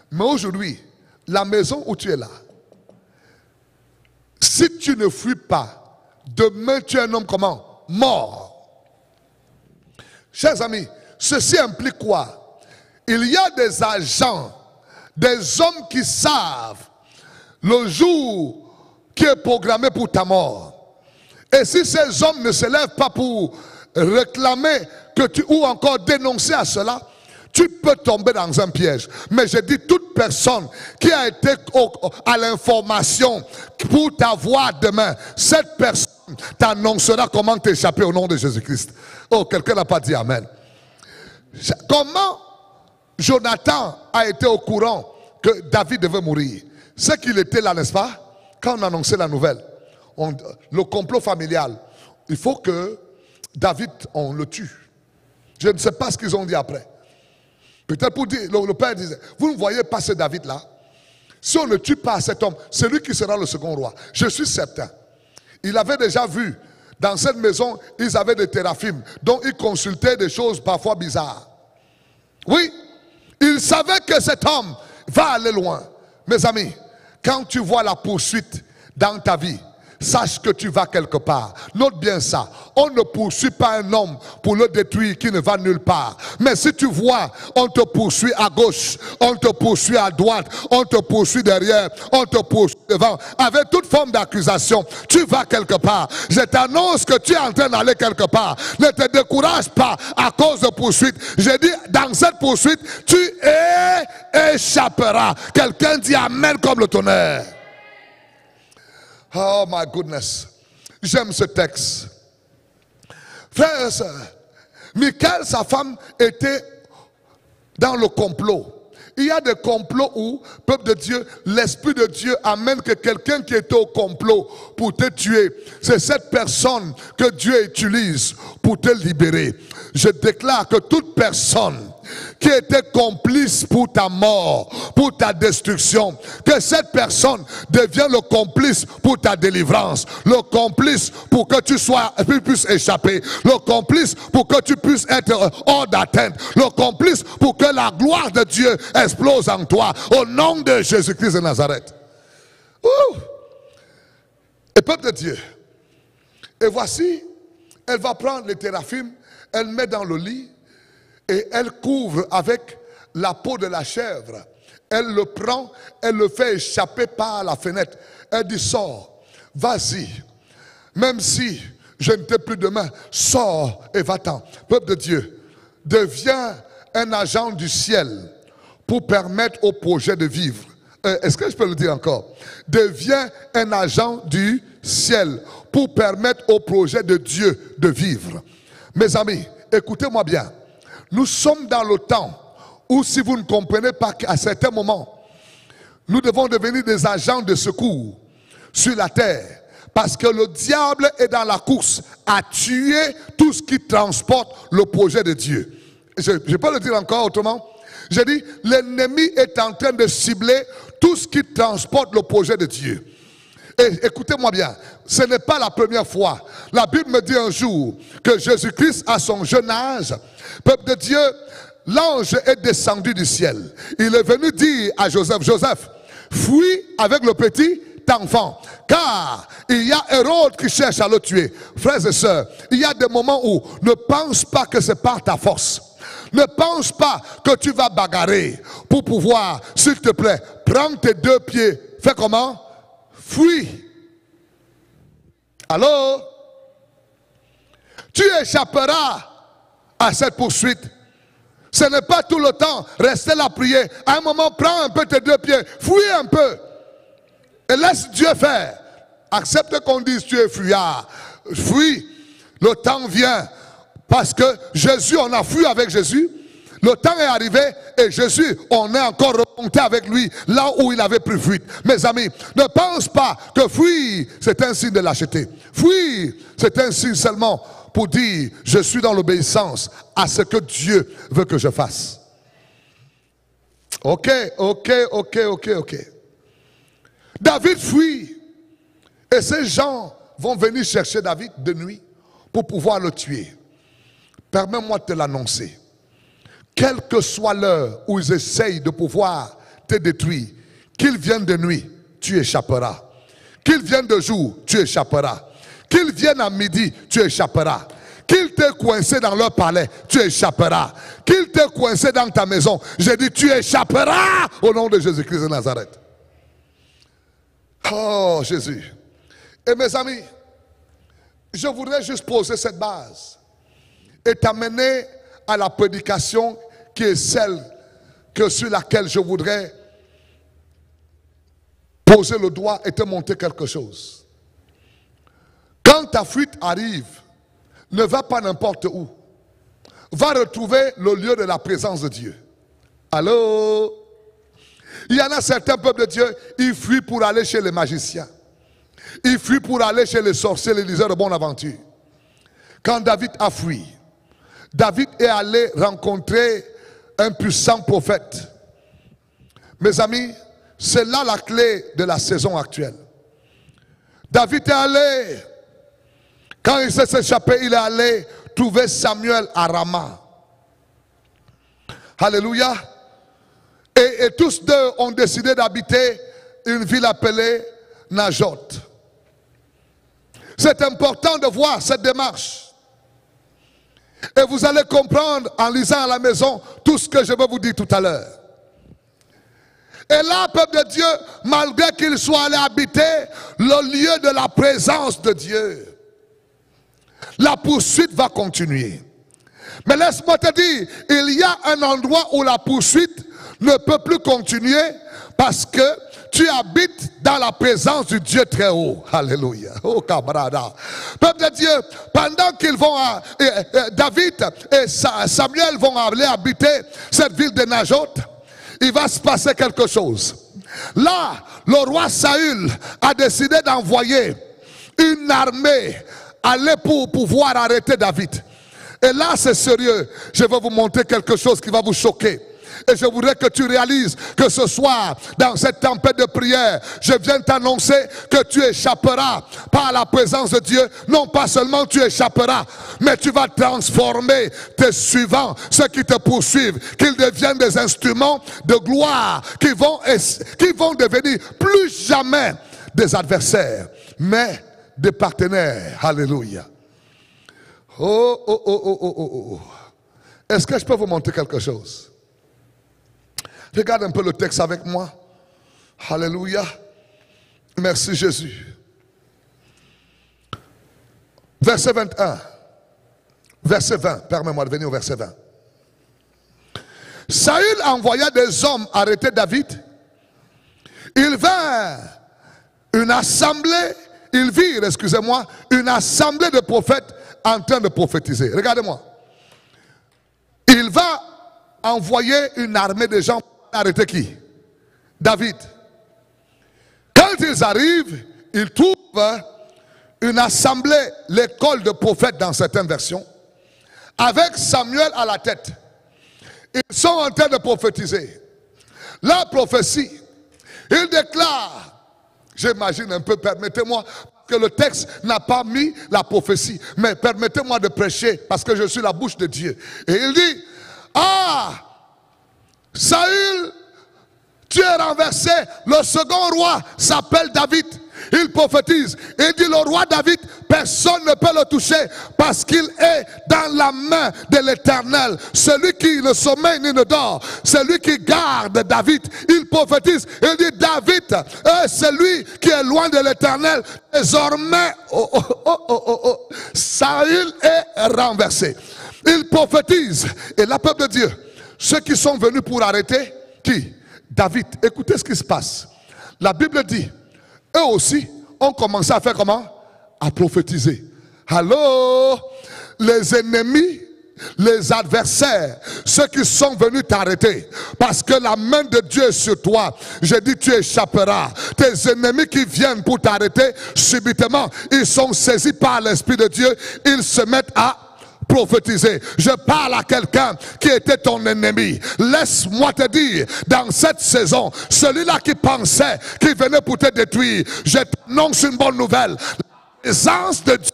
mais aujourd'hui, la maison où tu es là, si tu ne fuis pas, demain tu es un homme comment? Mort. Chers amis, ceci implique quoi? Il y a des agents, des hommes qui savent le jour qui est programmé pour ta mort. Et si ces hommes ne se lèvent pas pour réclamer que ou encore dénoncer à cela, tu peux tomber dans un piège. Mais je dis, toute personne qui a été à l'information pour t'avoir demain, cette personne t'annoncera comment t'échapper au nom de Jésus-Christ. Oh, quelqu'un n'a pas dit amen. Comment Jonathan a été au courant que David devait mourir? C'est qu'il était là, n'est-ce pas? Quand on annonçait la nouvelle, le complot familial, il faut que David, on le tue. Je ne sais pas ce qu'ils ont dit après. Peut-être pour dire, le père disait, vous ne voyez pas ce David-là? Si on ne tue pas cet homme, c'est lui qui sera le second roi. Je suis certain. Il avait déjà vu, dans cette maison, ils avaient des théraphim, dont ils consultaient des choses parfois bizarres. Oui, il savait que cet homme va aller loin. Mes amis, quand tu vois la poursuite dans ta vie, sache que tu vas quelque part. Note bien ça. On ne poursuit pas un homme pour le détruire qui ne va nulle part. Mais si tu vois, on te poursuit à gauche, on te poursuit à droite, on te poursuit derrière, on te poursuit devant, avec toute forme d'accusation, tu vas quelque part. Je t'annonce que tu es en train d'aller quelque part. Ne te décourage pas à cause de poursuite. Je dis, dans cette poursuite, tu échapperas. Quelqu'un dit amen comme le tonnerre. Oh my goodness. J'aime ce texte. Frères et sœurs, Michal, sa femme, était dans le complot. Il y a des complots où, peuple de Dieu, l'Esprit de Dieu amène que quelqu'un qui était au complot pour te tuer, c'est cette personne que Dieu utilise pour te libérer. Je déclare que toute personne qui était complice pour ta mort, pour ta destruction, que cette personne devienne le complice pour ta délivrance, le complice pour que tu puisses échapper, le complice pour que tu puisses être hors d'atteinte, le complice pour que la gloire de Dieu explose en toi, au nom de Jésus-Christ de Nazareth. Ouh. Et peuple de Dieu, et voici, elle va prendre les téraphimes, elle met dans le lit, et elle couvre avec la peau de la chèvre. Elle le prend, elle le fait échapper par la fenêtre. Elle dit, sors, vas-y. Même si je ne t'ai plus de main, sors et va-t'en. Peuple de Dieu, deviens un agent du ciel pour permettre au projet de vivre. Est-ce que je peux le dire encore? Deviens un agent du ciel pour permettre au projet de Dieu de vivre. Mes amis, écoutez-moi bien. Nous sommes dans le temps où, si vous ne comprenez pas qu'à certains moments, nous devons devenir des agents de secours sur la terre. Parce que le diable est dans la course à tuer tout ce qui transporte le projet de Dieu. Je peux le dire encore autrement. Je dis, l'ennemi est en train de cibler tout ce qui transporte le projet de Dieu. Et écoutez-moi bien, ce n'est pas la première fois. La Bible me dit un jour que Jésus-Christ, à son jeune âge, peuple de Dieu, l'ange est descendu du ciel. Il est venu dire à Joseph, Joseph, fuis avec le petit enfant, car il y a Hérode qui cherche à le tuer. Frères et sœurs, il y a des moments où ne pense pas que c'est par ta force. Ne pense pas que tu vas bagarrer pour pouvoir, s'il te plaît, prends tes deux pieds. Fais comment? Fuis. Alors, tu échapperas à cette poursuite. Ce n'est pas tout le temps rester là prier. À un moment, prends un peu tes deux pieds, fuis un peu et laisse Dieu faire. Accepte qu'on dise tu es fuyard. Fuis. Le temps vient. Parce que Jésus, on a fui avec Jésus. Le temps est arrivé et Jésus, on est encore remonté avec lui là où il avait pris fuite. Mes amis, ne pense pas que fuir, c'est un signe de lâcheté. Fuir, c'est un signe seulement pour dire, je suis dans l'obéissance à ce que Dieu veut que je fasse. Ok. David fuit. Et ces gens vont venir chercher David de nuit pour pouvoir le tuer. Permets-moi de te l'annoncer. Quelle que soit l'heure où ils essayent de pouvoir te détruire, qu'ils viennent de nuit, tu échapperas. Qu'ils viennent de jour, tu échapperas. Qu'ils viennent à midi, tu échapperas. Qu'ils t'aient coincé dans leur palais, tu échapperas. Qu'ils t'aient coincé dans ta maison, j'ai dit tu échapperas au nom de Jésus-Christ de Nazareth. Oh Jésus. Et mes amis, je voudrais juste poser cette base et t'amener à la prédication qui est celle sur laquelle je voudrais poser le doigt et te montrer quelque chose. Quand ta fuite arrive, ne va pas n'importe où. Va retrouver le lieu de la présence de Dieu. Allô? Il y en a certains peuples de Dieu, ils fuient pour aller chez les magiciens. Ils fuient pour aller chez les sorciers, les liseurs de bonne aventure. Quand David a fui, David est allé rencontrer un puissant prophète. Mes amis, c'est là la clé de la saison actuelle. David est allé, quand il s'est échappé, il est allé trouver Samuel à Rama. Alléluia. Et tous deux ont décidé d'habiter une ville appelée Najoth. C'est important de voir cette démarche. Et vous allez comprendre en lisant à la maison tout ce que je vais vous dire tout à l'heure. Et là, peuple de Dieu, malgré qu'il soit allé habiter le lieu de la présence de Dieu, la poursuite va continuer. Mais laisse-moi te dire, il y a un endroit où la poursuite ne peut plus continuer parce que tu habites dans la présence du Dieu très haut. Alléluia. Oh, camarada. Peuple de Dieu, pendant qu'ils vont, David et Samuel vont aller habiter cette ville de Najot, il va se passer quelque chose. Là, le roi Saül a décidé d'envoyer une armée aller pour pouvoir arrêter David. Et là, c'est sérieux. Je vais vous montrer quelque chose qui va vous choquer. Et je voudrais que tu réalises que ce soir, dans cette tempête de prière, je viens t'annoncer que tu échapperas par la présence de Dieu. Non pas seulement tu échapperas, mais tu vas transformer tes suivants, ceux qui te poursuivent, qu'ils deviennent des instruments de gloire, qui vont devenir plus jamais des adversaires, mais des partenaires. Alléluia. Oh, oh, oh, oh, oh, oh, oh. Est-ce que je peux vous montrer quelque chose? Regarde un peu le texte avec moi. Alléluia. Merci Jésus. Verset 21. Verset 20. Permets-moi de venir au verset 20. Saül envoya des hommes arrêter David. Ils vinrent une assemblée de prophètes en train de prophétiser. Regardez-moi. Il va envoyer une armée de gens pour arrêter qui? David. Quand ils arrivent, ils trouvent une assemblée, l'école de prophètes dans certaines versions, avec Samuel à la tête. Ils sont en train de prophétiser. La prophétie, il déclare, j'imagine un peu, permettez-moi, que le texte n'a pas mis la prophétie, mais permettez-moi de prêcher parce que je suis la bouche de Dieu. Et il dit, ah, Saül, tu es renversé, le second roi s'appelle David. Il prophétise, il dit le roi David, personne ne peut le toucher parce qu'il est dans la main de l'Éternel. Celui qui ne sommeille ni ne dort, celui qui garde David, il prophétise, il dit David est celui qui est loin de l'Éternel. Désormais, Saül est renversé. Il prophétise, et la peuple de Dieu, ceux qui sont venus pour arrêter, qui? David. Écoutez ce qui se passe. La Bible dit, eux aussi ont commencé à faire comment? À prophétiser. Allô? Les ennemis, les adversaires, ceux qui sont venus t'arrêter, parce que la main de Dieu est sur toi, je dis tu échapperas. Tes ennemis qui viennent pour t'arrêter, subitement, ils sont saisis par l'Esprit de Dieu, ils se mettent à prophétiser. Je parle à quelqu'un qui était ton ennemi. Laisse-moi te dire, dans cette saison, celui-là qui pensait qu'il venait pour te détruire, je t'annonce une bonne nouvelle. La présence de Dieu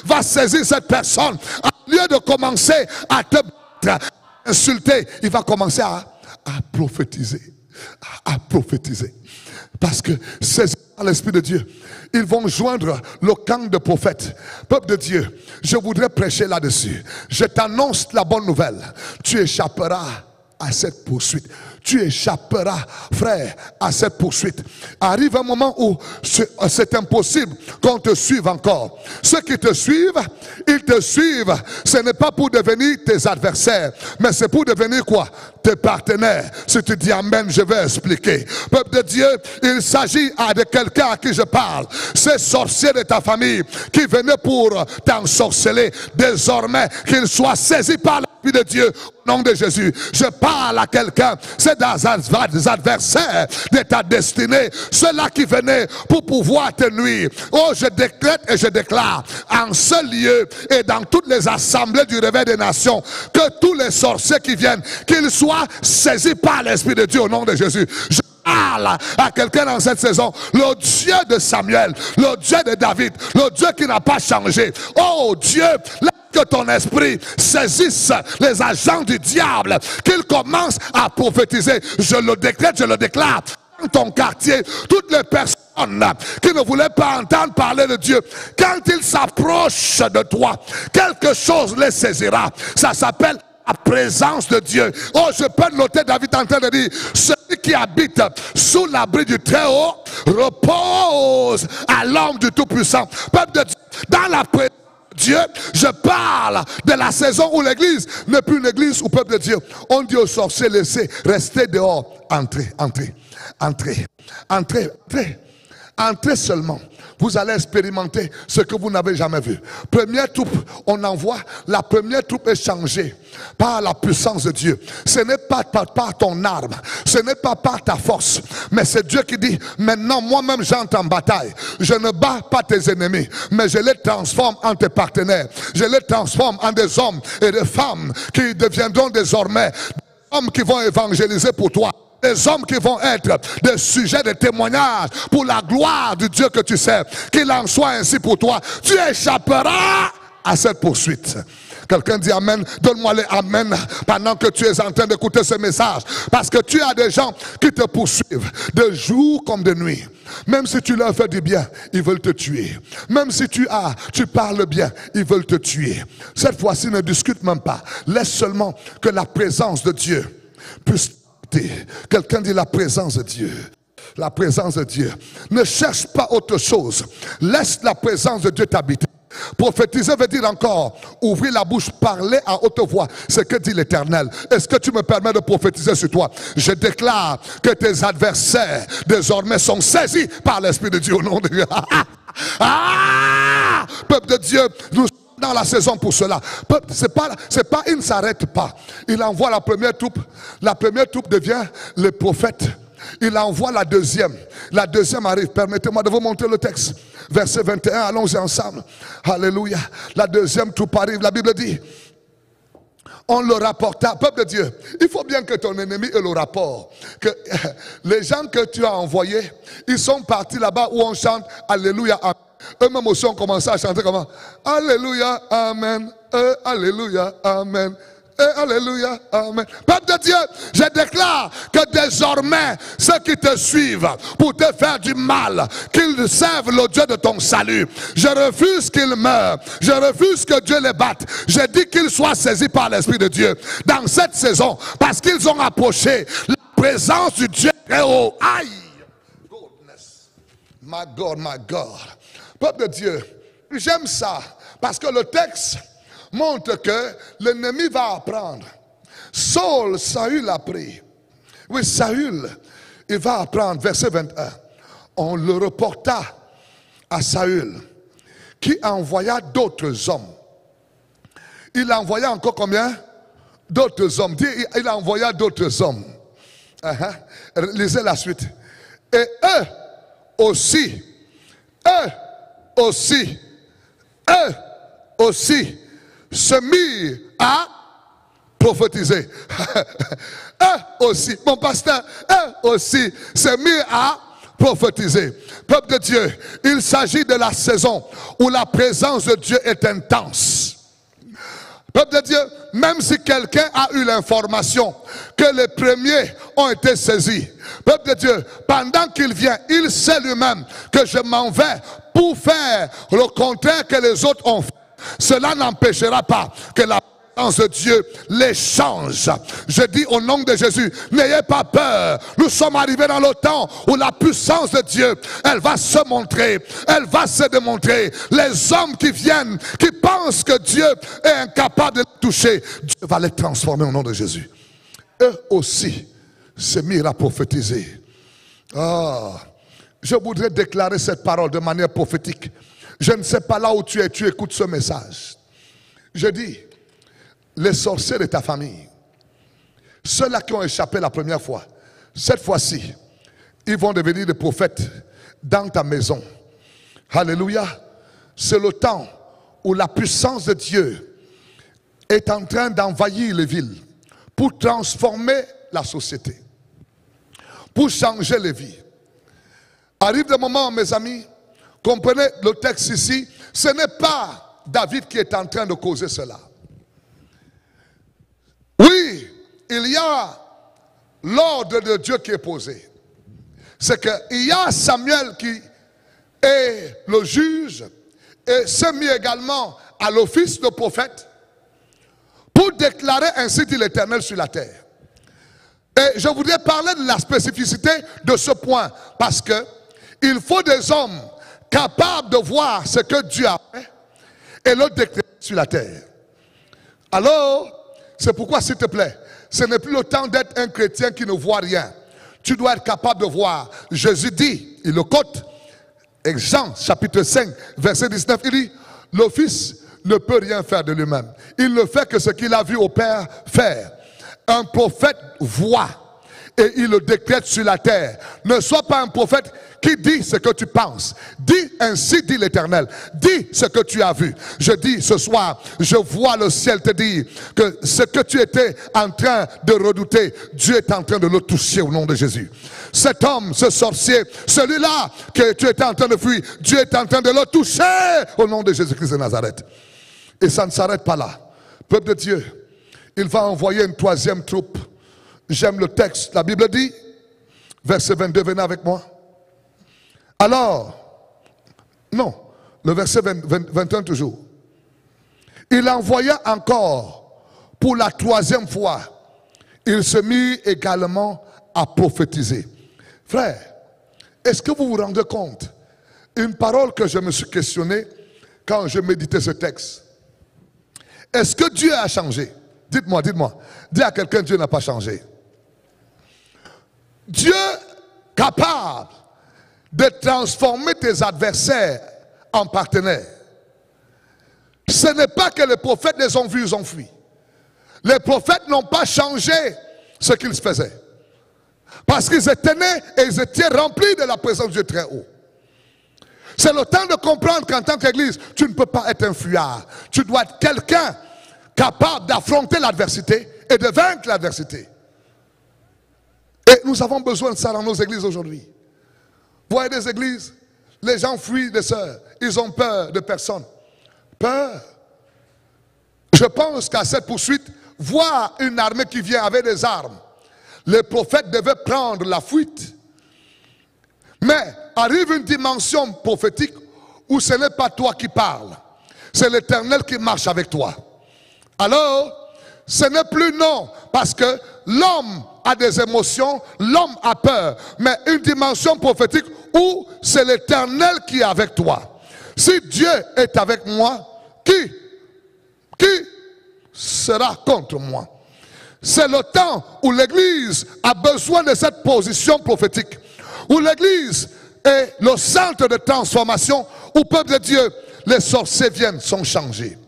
va saisir cette personne. Au lieu de commencer à te battre, à insulter, il va commencer à prophétiser. À prophétiser. Parce que c'est par l'Esprit de Dieu, ils vont joindre le camp de prophètes. Peuple de Dieu, je voudrais prêcher là-dessus. Je t'annonce la bonne nouvelle. Tu échapperas à cette poursuite. Tu échapperas, frère, à cette poursuite. Arrive un moment où c'est impossible qu'on te suive encore. Ceux qui te suivent, ils te suivent. Ce n'est pas pour devenir tes adversaires, mais c'est pour devenir quoi? Tes partenaires. Si tu dis amen, je vais expliquer. Peuple de Dieu, il s'agit de quelqu'un à qui je parle. Ces sorciers de ta famille qui venaient pour t'ensorceler, désormais qu'ils soient saisis par l'Esprit de Dieu au nom de Jésus. Je parle à quelqu'un, c'est des adversaires de ta destinée, ceux-là qui venaient pour pouvoir te nuire. Oh, je décrète et je déclare en ce lieu et dans toutes les assemblées du réveil des nations que tous les sorciers qui viennent, qu'ils soient saisis par l'Esprit de Dieu au nom de Jésus. Je parle à quelqu'un dans cette saison, le Dieu de Samuel, le Dieu de David, le Dieu qui n'a pas changé. Oh Dieu, que ton esprit saisisse les agents du diable, qu'ils commencent à prophétiser. Je le décrète, je le déclare. Dans ton quartier, toutes les personnes qui ne voulaient pas entendre parler de Dieu, quand ils s'approchent de toi, quelque chose les saisira. Ça s'appelle la présence de Dieu. Oh, je peux noter David en train de dire, celui qui habite sous l'abri du Très-Haut repose à l'ombre du Tout-Puissant. Peuple de Dieu, dans la présence de Dieu, je parle de la saison où l'église n'est plus une église où peuple de Dieu. On dit aux sorciers, laissez, restez dehors. Entrez, entrez, entrez, entrez, entrez. Entrez seulement. Vous allez expérimenter ce que vous n'avez jamais vu. Première troupe, on envoie. La première troupe est changée par la puissance de Dieu. Ce n'est pas par ton arme. Ce n'est pas par ta force. Mais c'est Dieu qui dit, maintenant moi-même j'entre en bataille. Je ne bats pas tes ennemis. Mais je les transforme en tes partenaires. Je les transforme en des hommes et des femmes qui deviendront désormais des hommes qui vont évangéliser pour toi. Des hommes qui vont être des sujets de témoignage pour la gloire du Dieu que tu sers. Qu'il en soit ainsi pour toi. Tu échapperas à cette poursuite. Quelqu'un dit amen. Donne-moi les amen pendant que tu es en train d'écouter ce message. Parce que tu as des gens qui te poursuivent de jour comme de nuit. Même si tu leur fais du bien, ils veulent te tuer. Même si tu parles bien, ils veulent te tuer. Cette fois-ci, ne discute même pas. Laisse seulement que la présence de Dieu puisse. Quelqu'un dit la présence de Dieu. La présence de Dieu. Ne cherche pas autre chose. Laisse la présence de Dieu t'habiter. Prophétiser veut dire encore ouvrir la bouche, parler à haute voix. C'est que dit l'Éternel. Est-ce que tu me permets de prophétiser sur toi? Je déclare que tes adversaires désormais sont saisis par l'Esprit de Dieu au nom de Dieu. Peuple de Dieu, nous dans la saison pour cela. C'est pas, il ne s'arrête pas. Il envoie la première troupe. La première troupe devient le prophète. Il envoie la deuxième. La deuxième arrive. Permettez-moi de vous montrer le texte. Verset 21, allons-y ensemble. Alléluia. La deuxième troupe arrive. La Bible dit, on le rapporta. Peuple de Dieu, il faut bien que ton ennemi ait le rapport. Que les gens que tu as envoyés, ils sont partis là-bas où on chante Alléluia. Amen. Eux-mêmes aussi ont commencé à chanter comment? Alléluia, Amen. Alléluia, Amen. Alléluia, Amen. Peuple de Dieu, je déclare que désormais, ceux qui te suivent pour te faire du mal, qu'ils servent le Dieu de ton salut. Je refuse qu'ils meurent. Je refuse que Dieu les batte. Je dis qu'ils soient saisis par l'Esprit de Dieu dans cette saison, parce qu'ils ont approché la présence du Dieu très haut. Aïe! Goodness. My God, my God. Peuple de Dieu, j'aime ça parce que le texte montre que l'ennemi va apprendre. Saül a pris. Oui, Saül, il va apprendre, verset 21. On le reporta à Saül, qui envoya d'autres hommes. Il envoya encore combien? D'autres hommes. Il envoya d'autres hommes. Lisez la suite. Et eux aussi se mirent à prophétiser. Eux aussi, mon pasteur, eux aussi se mirent à prophétiser. Peuple de Dieu, il s'agit de la saison où la présence de Dieu est intense. Peuple de Dieu, même si quelqu'un a eu l'information que les premiers ont été saisis, peuple de Dieu, pendant qu'il vient, il sait lui-même que je m'en vais pour faire le contraire que les autres ont fait. Cela n'empêchera pas que la présence de Dieu les change. Je dis au nom de Jésus, n'ayez pas peur. Nous sommes arrivés dans le temps où la puissance de Dieu, elle va se montrer, elle va se démontrer. Les hommes qui viennent, qui pensent que Dieu est incapable de les toucher, Dieu va les transformer au nom de Jésus. Eux aussi se mirent à prophétiser. Je voudrais déclarer cette parole de manière prophétique. Je ne sais pas là où tu es, tu écoutes ce message. Je dis, les sorciers de ta famille, ceux-là qui ont échappé la première fois, cette fois-ci, ils vont devenir des prophètes dans ta maison. Alléluia. C'est le temps où la puissance de Dieu est en train d'envahir les villes pour transformer la société, pour changer les vies. Arrive le moment, mes amis, comprenez le texte ici, ce n'est pas David qui est en train de causer cela. Oui, il y a l'ordre de Dieu qui est posé. C'est qu'il y a Samuel qui est le juge et s'est mis également à l'office de prophète pour déclarer ainsi dit l'Éternel sur la terre. Et je voudrais parler de la spécificité de ce point parce que il faut des hommes capables de voir ce que Dieu a fait et le décrète sur la terre. Alors, c'est pourquoi, s'il te plaît, ce n'est plus le temps d'être un chrétien qui ne voit rien. Tu dois être capable de voir. Jésus dit, il le quote, Jean chapitre 5, verset 19, il dit, le Fils ne peut rien faire de lui-même. Il ne fait que ce qu'il a vu au Père faire. Un prophète voit et il le décrète sur la terre. Ne sois pas un prophète qui dit ce que tu penses. Dis, ainsi dit l'Éternel. Dis ce que tu as vu. Je dis ce soir, je vois le ciel te dire que ce que tu étais en train de redouter, Dieu est en train de le toucher au nom de Jésus. Cet homme, ce sorcier, celui-là que tu étais en train de fuir, Dieu est en train de le toucher au nom de Jésus-Christ de Nazareth. Et ça ne s'arrête pas là. Peuple de Dieu, il va envoyer une troisième troupe. J'aime le texte. La Bible dit, verset 22, venez avec moi. Alors, non, le verset 21 toujours. Il envoya encore pour la troisième fois. Il se mit également à prophétiser. Frère, est-ce que vous vous rendez compte? Une parole que je me suis questionné quand je méditais ce texte. Est-ce que Dieu a changé? Dites-moi, dites-moi. Dis à quelqu'un, Dieu n'a pas changé. Dieu capable de transformer tes adversaires en partenaires. Ce n'est pas que les prophètes les ont vus, ils ont fui. Les prophètes n'ont pas changé ce qu'ils faisaient. Parce qu'ils étaient nés et ils étaient remplis de la présence de Dieu très haut. C'est le temps de comprendre qu'en tant qu'église, tu ne peux pas être un fuyard. Tu dois être quelqu'un capable d'affronter l'adversité et de vaincre l'adversité. Et nous avons besoin de ça dans nos églises aujourd'hui. Vous voyez des églises, les gens fuient des sœurs. Ils ont peur de personne. Peur. Je pense qu'à cette poursuite, voir une armée qui vient avec des armes, les prophètes devaient prendre la fuite. Mais arrive une dimension prophétique où ce n'est pas toi qui parles. C'est l'Éternel qui marche avec toi. Alors, ce n'est plus non, parce que l'homme a des émotions, l'homme a peur. Mais une dimension prophétique où c'est l'Éternel qui est avec toi. Si Dieu est avec moi, qui sera contre moi? C'est le temps où l'Église a besoin de cette position prophétique. Où l'Église est le centre de transformation, où peuple de Dieu, les sorciers viennent, sont changés.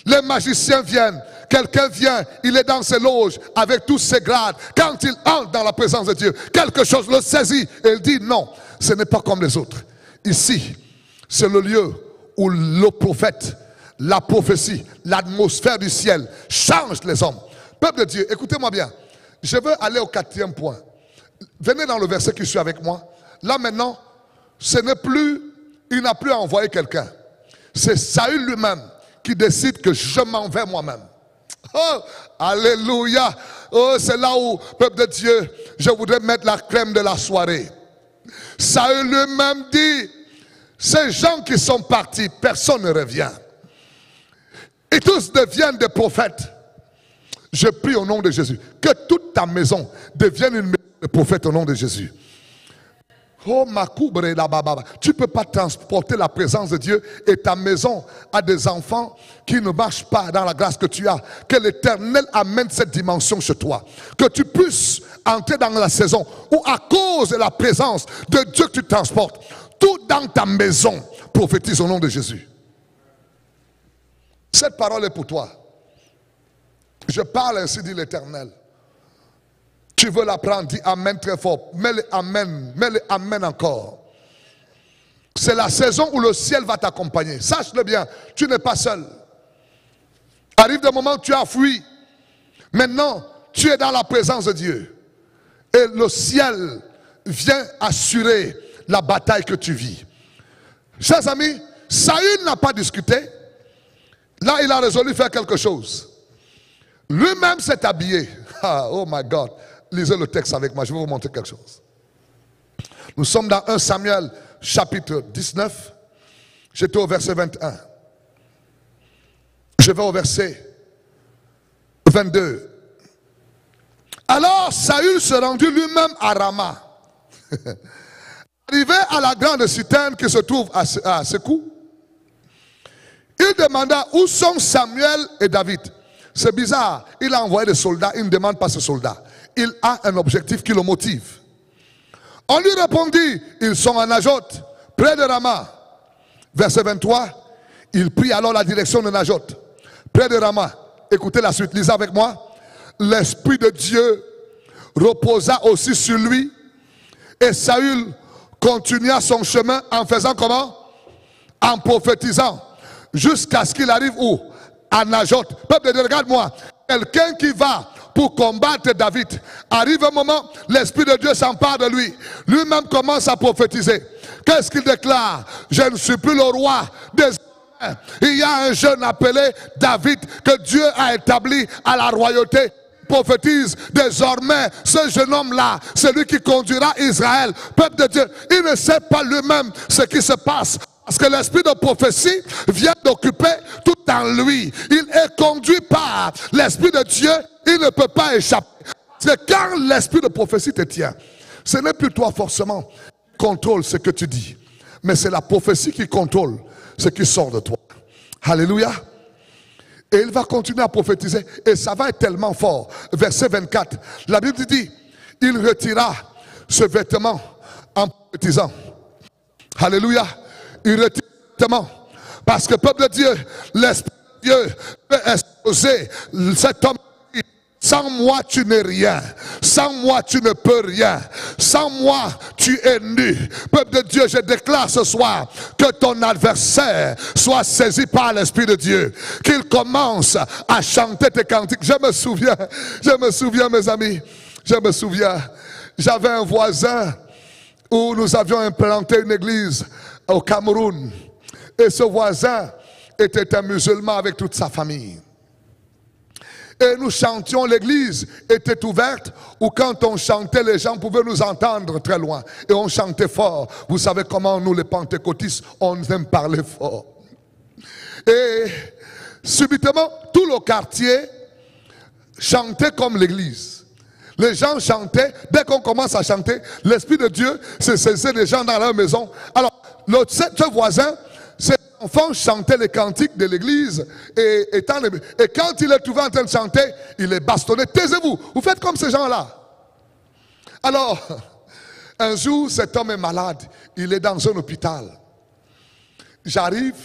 Les magiciens viennent. Quelqu'un vient, il est dans ses loges avec tous ses grades. Quand il entre dans la présence de Dieu, quelque chose le saisit et il dit non, ce n'est pas comme les autres. Ici, c'est le lieu où le prophète, la prophétie, l'atmosphère du ciel change les hommes. Peuple de Dieu, écoutez-moi bien. Je veux aller au 4e point. Venez dans le verset qui suit avec moi. Là maintenant, ce n'est plus, il n'a plus à envoyer quelqu'un. C'est Saül lui-même qui décide que je m'en vais moi-même. Oh, alléluia. Oh, c'est là où, peuple de Dieu, je voudrais mettre la crème de la soirée. Saül lui-même dit, ces gens qui sont partis, personne ne revient. Et tous deviennent des prophètes. Je prie au nom de Jésus, que toute ta maison devienne une maison de prophètes au nom de Jésus. Oh, tu ne peux pas transporter la présence de Dieu et ta maison à des enfants qui ne marchent pas dans la grâce que tu as. Que l'Éternel amène cette dimension chez toi. Que tu puisses entrer dans la saison où à cause de la présence de Dieu que tu transportes, tout dans ta maison prophétise au nom de Jésus. Cette parole est pour toi. Je parle ainsi dit l'Éternel. Tu veux l'apprendre, dis amen très fort. Mets-le amen encore. C'est la saison où le ciel va t'accompagner. Sache-le bien, tu n'es pas seul. Arrive le moment où tu as fui. Maintenant, tu es dans la présence de Dieu. Et le ciel vient assurer la bataille que tu vis. Chers amis, Saül n'a pas discuté. Là, il a résolu faire quelque chose. Lui-même s'est habillé. Ah, oh my God. Lisez le texte avec moi, je vais vous montrer quelque chose. Nous sommes dans 1 Samuel chapitre 19. J'étais au verset 21. Je vais au verset 22. Alors Saül se rendit lui-même à Rama. Arrivé à la grande citerne qui se trouve à Sekou, Il demanda où sont Samuel et David. C'est bizarre, il a envoyé des soldats, il ne demande pas ces soldats. Il a un objectif qui le motive. On lui répondit, ils sont à Najot, près de Rama. Verset 23, il prit alors la direction de Najot, près de Rama. Écoutez la suite, lisez avec moi. L'Esprit de Dieu reposa aussi sur lui et Saül continua son chemin en faisant comment? En prophétisant jusqu'à ce qu'il arrive où? À Najot. Peuple de Dieu, regarde-moi. Quelqu'un qui va pour combattre David, arrive un moment, l'Esprit de Dieu s'empare de lui. Lui-même commence à prophétiser. Qu'est-ce qu'il déclare? Je ne suis plus le roi des... Il y a un jeune appelé David que Dieu a établi à la royauté. Prophétise désormais ce jeune homme-là, celui qui conduira Israël. Peuple de Dieu, il ne sait pas lui-même ce qui se passe. Parce que l'esprit de prophétie vient d'occuper tout en lui. Il est conduit par l'Esprit de Dieu. Il ne peut pas échapper. C'est quand l'esprit de prophétie te tient. Ce n'est plus toi forcément qui contrôle ce que tu dis. Mais c'est la prophétie qui contrôle ce qui sort de toi. Alléluia. Et il va continuer à prophétiser. Et ça va être tellement fort. Verset 24. La Bible dit, il retira ce vêtement en prophétisant. Alléluia. Il retire ce vêtement. Parce que peuple de Dieu, l'Esprit de Dieu peut exposer cet homme. Sans moi tu n'es rien. Sans moi tu ne peux rien. Sans moi tu es nu. Peuple de Dieu, je déclare ce soir que ton adversaire soit saisi par l'Esprit de Dieu. Qu'il commence à chanter tes cantiques. Je me souviens mes amis. Je me souviens. J'avais un voisin où nous avions implanté une église au Cameroun. Et ce voisin était un musulman avec toute sa famille. Et nous chantions, l'église était ouverte, ou quand on chantait, les gens pouvaient nous entendre très loin. Et on chantait fort. Vous savez comment nous, les pentecôtistes, on aime parler fort. Et subitement, tout le quartier chantait comme l'église. Les gens chantaient. Dès qu'on commence à chanter, l'Esprit de Dieu se saisissait des gens dans leur maison. Alors, ce voisin, ses enfants chantaient les cantiques de l'église et quand il est trouvé en train de chanter, il les bastonnait. Taisez-vous, vous faites comme ces gens-là. Alors, un jour, cet homme est malade. Il est dans un hôpital. J'arrive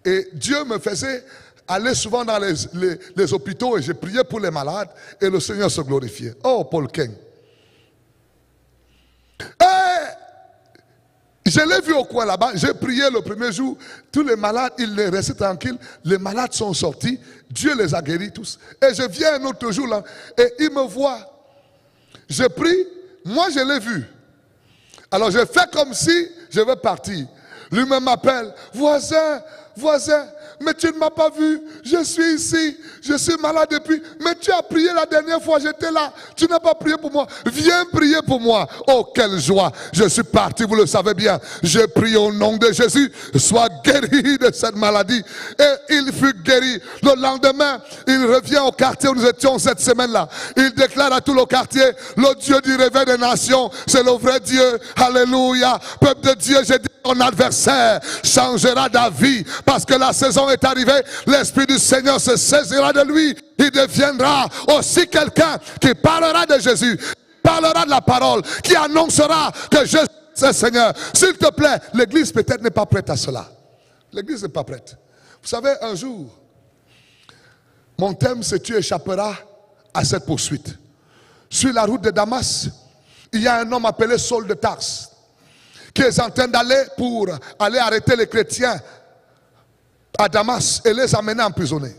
et Dieu me faisait aller souvent dans les hôpitaux et j'ai prié pour les malades et le Seigneur se glorifiait. Oh, Paul King. Je l'ai vu au coin là-bas, j'ai prié le premier jour, tous les malades, ils restaient tranquilles, les malades sont sortis, Dieu les a guéris tous. Et je viens un autre jour là, et il me voit. Je prie, moi je l'ai vu. Alors je fais comme si je veux partir. Lui-même m'appelle, voisin, mais tu ne m'as pas vu, je suis ici, je suis malade depuis, mais tu as prié la dernière fois, j'étais là, tu n'as pas prié pour moi, viens prier pour moi. Oh, quelle joie, je suis parti, vous le savez bien, j'ai prié au nom de Jésus, sois guéri de cette maladie. Et il fut guéri. Le lendemain, il revient au quartier où nous étions cette semaine-là, il déclare à tout le quartier, le Dieu du réveil des nations, c'est le vrai Dieu, alléluia. Peuple de Dieu, j'ai dit, ton adversaire changera d'avis parce que la saison est arrivée, l'Esprit du Seigneur se saisira de lui, il deviendra aussi quelqu'un qui parlera de Jésus, parlera de la parole, qui annoncera que Jésus est le Seigneur. S'il te plaît, l'église peut-être n'est pas prête à cela. L'église n'est pas prête. Vous savez, un jour, mon thème c'est tu échapperas à cette poursuite. Sur la route de Damas, il y a un homme appelé Saul de Tarse qui est en train d'aller pour aller arrêter les chrétiens à Damas et les amener emprisonnés.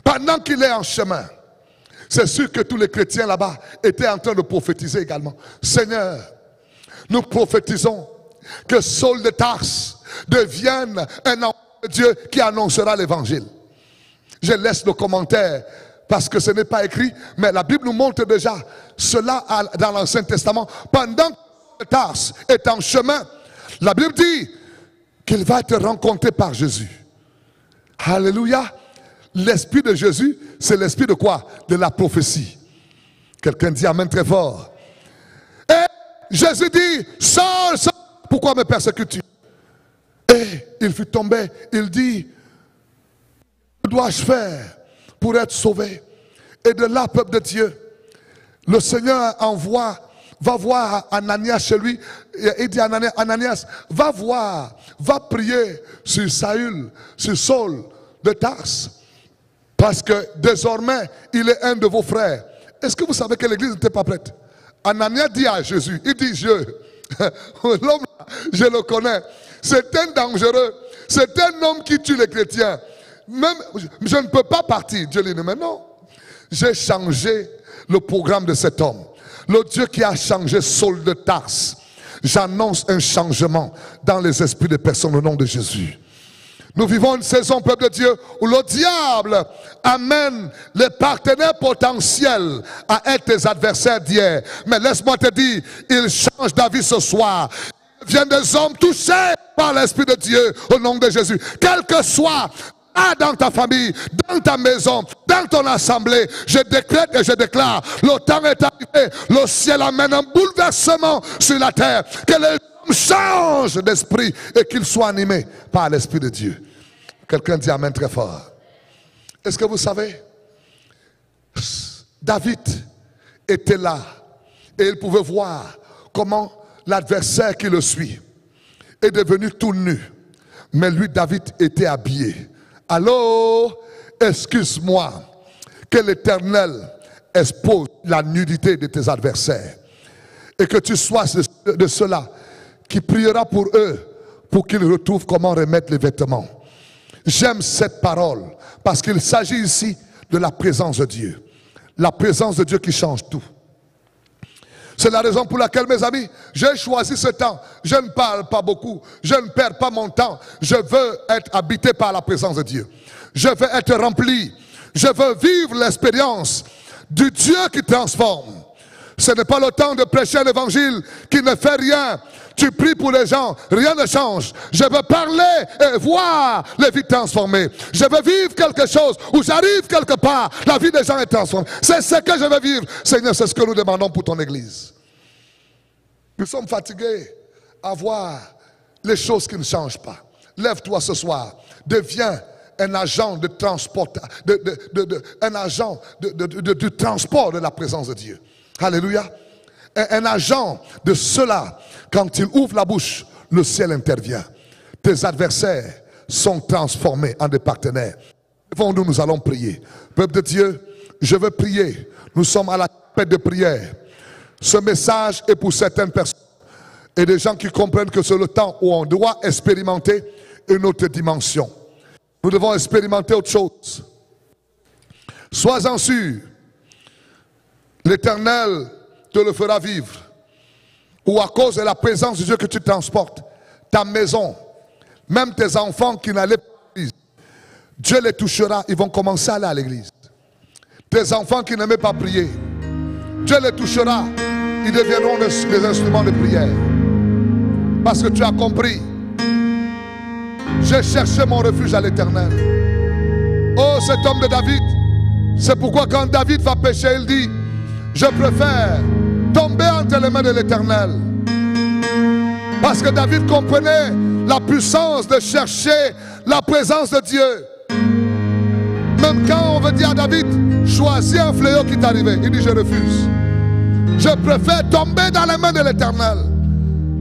Pendant qu'il est en chemin, c'est sûr que tous les chrétiens là-bas étaient en train de prophétiser également. Seigneur, nous prophétisons que Saul de Tarse devienne un enfant de Dieu qui annoncera l'évangile. Je laisse le commentaire parce que ce n'est pas écrit, mais la Bible nous montre déjà cela dans l'Ancien Testament. Pendant que Tarse est en chemin, la Bible dit qu'il va être rencontré par Jésus. Alléluia. L'esprit de Jésus, c'est l'esprit de quoi? De la prophétie. Quelqu'un dit amen très fort. Et Jésus dit, Saul, Saul, pourquoi me persécutes-tu? Et il fut tombé, il dit, Que dois-je faire pour être sauvé? Et de là, peuple de Dieu, le Seigneur va voir Ananias chez lui. Il dit à Ananias, va voir, va prier sur Saul de Tarse. Parce que désormais, il est un de vos frères. Est-ce que vous savez que l'église n'était pas prête? Ananias dit à Jésus, il dit, l'homme, je le connais. C'est un dangereux. C'est un homme qui tue les chrétiens. Même, je ne peux pas partir. Dieu lui dit, mais non. J'ai changé le programme de cet homme. Le Dieu qui a changé Saul de Tarse. J'annonce un changement dans les esprits des personnes au nom de Jésus. Nous vivons une saison, peuple de Dieu, où le diable amène les partenaires potentiels à être tes adversaires d'hier. Mais laisse-moi te dire, il change d'avis ce soir. Il vient des hommes touchés par l'Esprit de Dieu au nom de Jésus. Quel que soit dans ta famille, dans ta maison, dans ton assemblée, je décrète et je déclare, le temps est arrivé, le ciel amène un bouleversement sur la terre, que les hommes changent d'esprit et qu'ils soient animés par l'Esprit de Dieu. Quelqu'un dit amen très fort. Est-ce que vous savez, David était là et il pouvait voir comment l'adversaire qui le suit est devenu tout nu, mais lui, David, était habillé. Allô, excuse-moi, que l'Éternel expose la nudité de tes adversaires et que tu sois de ceux-là qui priera pour eux pour qu'ils retrouvent comment remettre les vêtements. J'aime cette parole parce qu'il s'agit ici de la présence de Dieu. La présence de Dieu qui change tout. C'est la raison pour laquelle, mes amis, j'ai choisi ce temps. Je ne parle pas beaucoup. Je ne perds pas mon temps. Je veux être habité par la présence de Dieu. Je veux être rempli. Je veux vivre l'expérience du Dieu qui transforme. Ce n'est pas le temps de prêcher un évangile qui ne fait rien. Tu pries pour les gens, rien ne change. Je veux parler et voir les vies transformées. Je veux vivre quelque chose où j'arrive quelque part, la vie des gens est transformée. C'est ce que je veux vivre. Seigneur, c'est ce que nous demandons pour ton église. Nous sommes fatigués à voir les choses qui ne changent pas. Lève-toi ce soir, deviens un agent de transport, un agent du transport de la présence de Dieu. Alléluia. Un agent de cela, quand il ouvre la bouche, le ciel intervient. Tes adversaires sont transformés en des partenaires. Levons-nous, nous allons prier. Peuple de Dieu, je veux prier. Nous sommes à la fête de prière. Ce message est pour certaines personnes et des gens qui comprennent que c'est le temps où on doit expérimenter une autre dimension. Nous devons expérimenter autre chose. Sois-en sûr, l'Éternel te le fera vivre. Ou à cause de la présence de Dieu que tu transportes, ta maison, même tes enfants qui n'allaient pas à l'église, Dieu les touchera, ils vont commencer à aller à l'église. Tes enfants qui n'aimaient pas prier, Dieu les touchera, ils deviendront des instruments de prière. Parce que tu as compris, j'ai cherché mon refuge à l'Éternel. Oh, cet homme de David, c'est pourquoi quand David va pécher, il dit, je préfère tomber entre les mains de l'Éternel. Parce que David comprenait la puissance de chercher la présence de Dieu. Même quand on veut dire à David, choisis un fléau qui t'est arrivé, il dit je refuse. Je préfère tomber dans les mains de l'Éternel,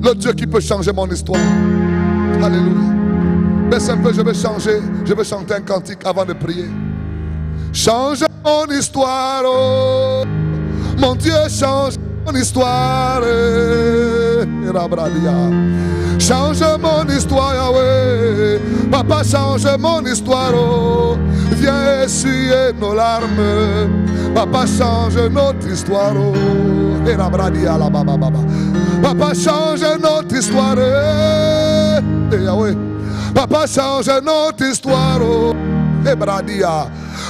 le Dieu qui peut changer mon histoire. Alléluia. Baisse un peu, je vais chanter un cantique avant de prier. Change mon histoire, oh, mon Dieu, change mon histoire. Change mon histoire, Yahweh. Papa, change mon histoire, oh. Viens essuyer nos larmes. Papa, change notre histoire, oh. Papa, change notre histoire, Yahweh. Papa, change notre histoire, oh.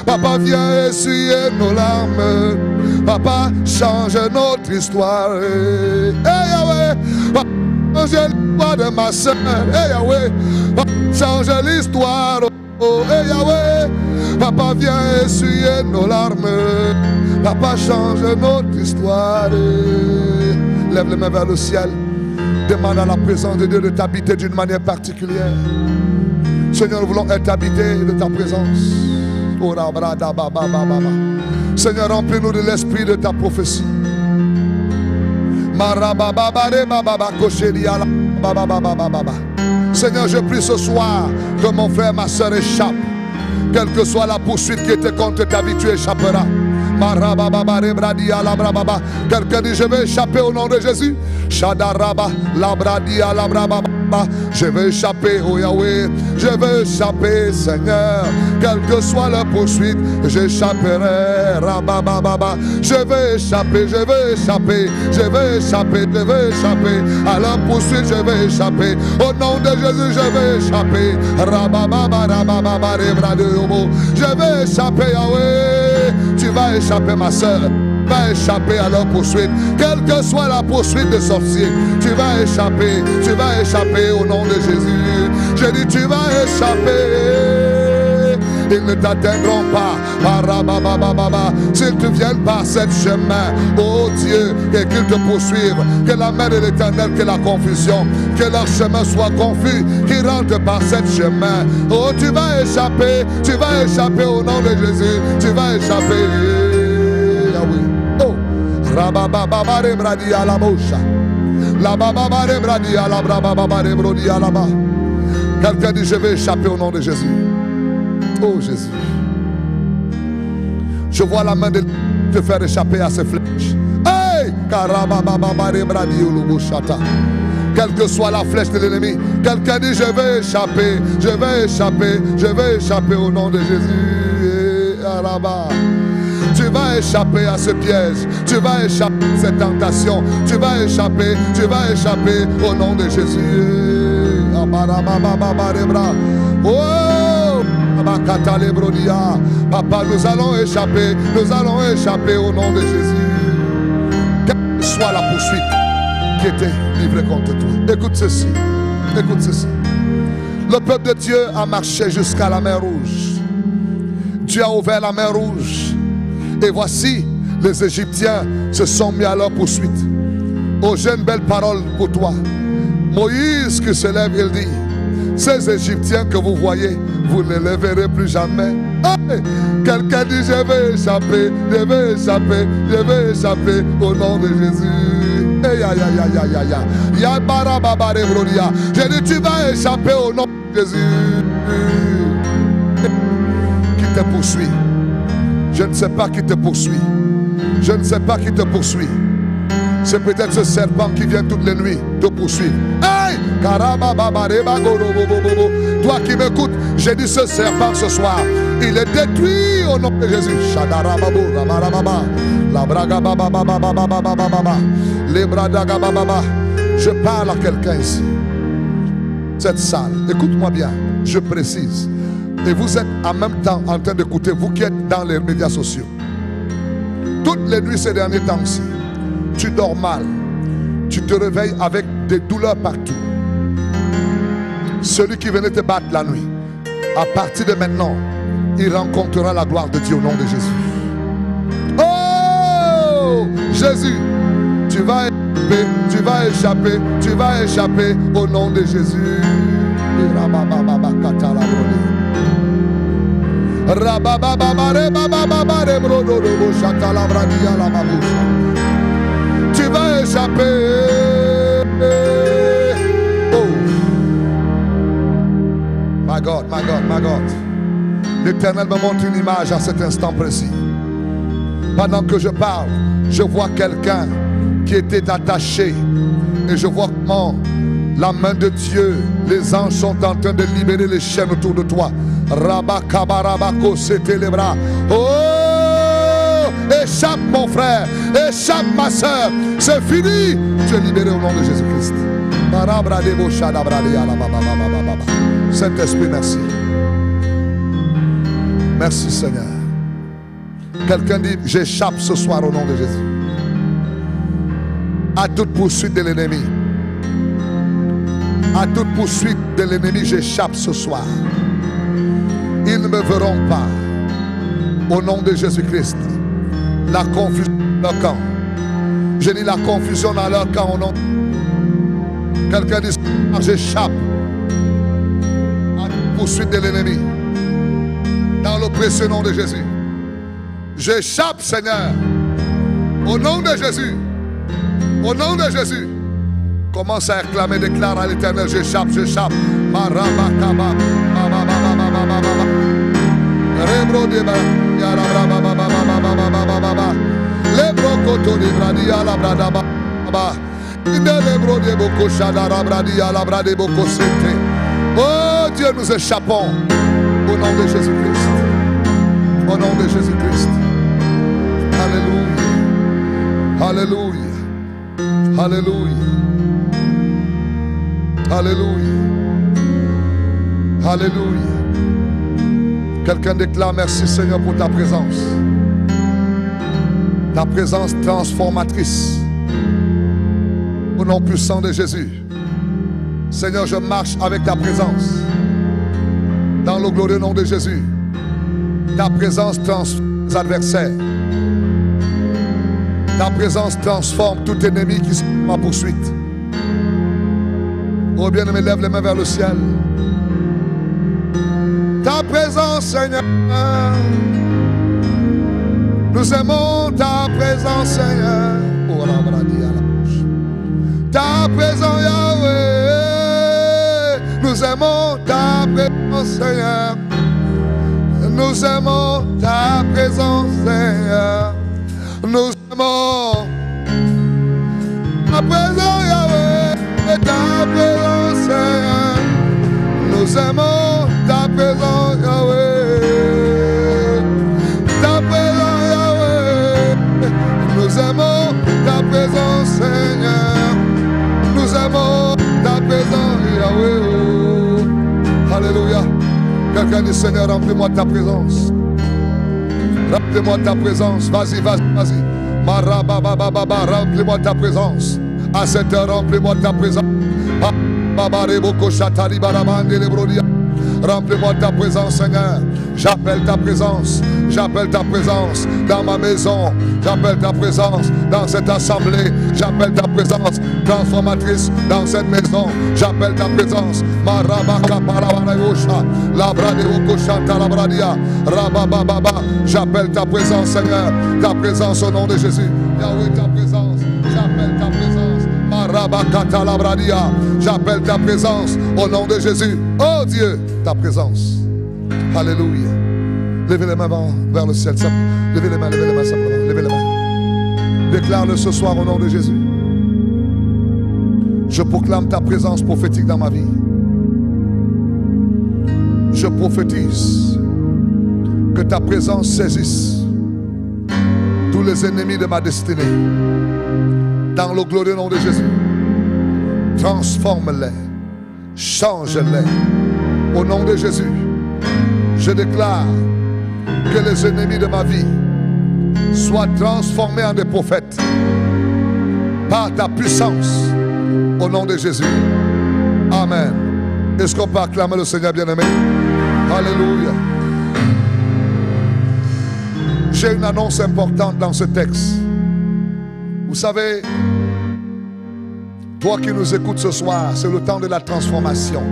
Papa, viens essuyer nos larmes. Papa, change notre histoire. Hey Yahweh, papa, change l'histoire de ma soeur. Hey Yahweh, papa, change l'histoire. Oh, hey Yahweh, papa, viens essuyer nos larmes. Papa, change notre histoire. Lève les mains vers le ciel. Demande à la présence de Dieu de t'habiter d'une manière particulière. Seigneur, nous voulons être habités de ta présence. Seigneur, remplis-nous de l'esprit de ta prophétie. Seigneur, je prie ce soir que mon frère, ma soeur échappe. Quelle que soit la poursuite qui était contre ta vie, tu échapperas. Quelqu'un dit, je vais échapper au nom de Jésus. Je vais échapper, oh Yahweh. Je vais échapper, Seigneur. Quelle que soit la poursuite, j'échapperai. Je vais échapper, je vais échapper. Je vais échapper, je vais échapper. À la poursuite, je vais échapper. Au nom de Jésus, je vais échapper. Je vais échapper, Yahweh. Tu vas échapper, ma soeur. Tu vas échapper à leur poursuite. Quelle que soit la poursuite des sorciers, tu vas échapper au nom de Jésus. Je dis, tu vas échapper. Ils ne t'atteindront pas. S'ils te viennent par ce chemin, oh Dieu, et qu'ils te poursuivent, que la main de l'Éternel, que la confusion, que leur chemin soit confus, qu'ils rentrent par ce chemin. Oh, tu vas échapper au nom de Jésus. Tu vas échapper. Ah oui. Oh, Rabababare bradi à la bouche. La bababare bradi à la brababare brodi à la bas. Quelqu'un dit, je vais échapper au nom de Jésus. Oh Jésus. Je vois la main de te faire échapper à ces flèches. Hey! Karabababare bradi ulubushata. Quelle que soit la flèche de l'ennemi, quelqu'un dit, je vais échapper, je vais échapper, je vais échapper au nom de Jésus. Tu vas échapper à ce piège, tu vas échapper à cette tentation, tu vas échapper au nom de Jésus. Oh, Papa, nous allons échapper au nom de Jésus. Quelle que soit la poursuite qui était livrée contre toi. Écoute ceci. Le peuple de Dieu a marché jusqu'à la mer Rouge. Dieu a ouvert la mer Rouge. Et voici, les Égyptiens se sont mis à leur poursuite. Oh, j'ai une belle parole pour toi. Moïse qui se lève, il dit, ces Égyptiens que vous voyez, vous ne les verrez plus jamais. Hey! Quelqu'un dit, je vais échapper au nom de Jésus. J'ai dit, tu vas échapper au nom de Jésus. Qui te poursuit? Je ne sais pas qui te poursuit. Je ne sais pas qui te poursuit. C'est peut-être ce serpent qui vient toutes les nuits te poursuivre. Hey! Toi qui m'écoutes, j'ai dit ce serpent ce soir, il est détruit au nom de Jésus. Je parle à quelqu'un ici. Cette salle, écoute-moi bien, je précise. Et vous êtes en même temps en train d'écouter, vous qui êtes dans les médias sociaux. Toutes les nuits ces derniers temps-ci, tu dors mal, tu te réveilles avec des douleurs partout. Celui qui venait te battre la nuit, à partir de maintenant, il rencontrera la gloire de Dieu au nom de Jésus. Oh Jésus, tu vas échapper au nom de Jésus. Tu vas échapper. Oh. My God. L'Éternel me montre une image à cet instant précis. Pendant que je parle, je vois quelqu'un qui était attaché. Et je vois comment la main de Dieu, les anges sont en train de libérer les chaînes autour de toi. Rabakabarabako, c'était les bras. Oh, échappe mon frère, échappe ma soeur. C'est fini. Tu es libéré au nom de Jésus-Christ. Saint-Esprit, merci. Merci Seigneur. Quelqu'un dit, j'échappe ce soir au nom de Jésus. À toute poursuite de l'ennemi. À toute poursuite de l'ennemi, j'échappe ce soir. Ils ne me verront pas. Au nom de Jésus-Christ. La confusion dans leur camp. Je dis la confusion dans leur camp au nom. Quelqu'un dit, j'échappe à toute poursuite de l'ennemi. Dans le précieux nom de Jésus. J'échappe, Seigneur. Au nom de Jésus. Au nom de Jésus. Commence à acclamer, déclare à l'Éternel, j'échappe, j'échappe. Oh Dieu, nous échappons au nom de Jésus-Christ. Au nom de Jésus-Christ. Alléluia. Alléluia. Alléluia. Alléluia. Alléluia. Quelqu'un déclare merci Seigneur pour ta présence. Ta présence transformatrice. Au nom puissant de Jésus. Seigneur, je marche avec ta présence. Dans le glorieux nom de Jésus. Ta présence transforme les adversaires. Ta présence transforme tout ennemi qui se trouve en poursuite. Oh bien-aimé, lève les mains vers le ciel. Ta présence, Seigneur. Nous aimons ta présence, Seigneur. Oh, ta présence, Yahweh. Nous aimons ta présence, Seigneur. Nous aimons ta présence, Seigneur. Nous aimons ta présence, Yahweh. Ta présence, Seigneur. Nous aimons ta présence, Yahweh. Ta présence, Yahweh. Nous aimons ta présence, Seigneur. Nous aimons ta présence, Yahweh. Alléluia. Quelqu'un dit Seigneur, remplis-moi de ta présence. Remplis-moi de ta présence. Vas-y, vas-y, vas-y. Marababababa, remplis-moi de ta présence. À cette heure, remplis-moi de ta présence. Remplis-moi de ta présence, Seigneur. J'appelle ta présence. J'appelle ta présence dans ma maison. J'appelle ta présence dans cette assemblée. J'appelle ta présence transformatrice dans cette maison. J'appelle ta présence. J'appelle ta présence, Seigneur. Ta présence au nom de Jésus. Yahweh, ta présence. J'appelle ta présence. J'appelle ta présence au nom de Jésus. Oh Dieu, ta présence. Alléluia. Levez les mains vers le ciel. Levez les mains simplement. Levez les mains. Déclare-le ce soir au nom de Jésus. Je proclame ta présence prophétique dans ma vie. Je prophétise que ta présence saisisse tous les ennemis de ma destinée. Dans le glorieux nom de Jésus. Transforme-les. Change-les. Au nom de Jésus. Je déclare que les ennemis de ma vie soient transformés en des prophètes par ta puissance. Au nom de Jésus. Amen. Est-ce qu'on peut acclamer le Seigneur bien-aimé? Alléluia. J'ai une annonce importante dans ce texte. Vous savez, toi qui nous écoutes ce soir, c'est le temps de la transformation.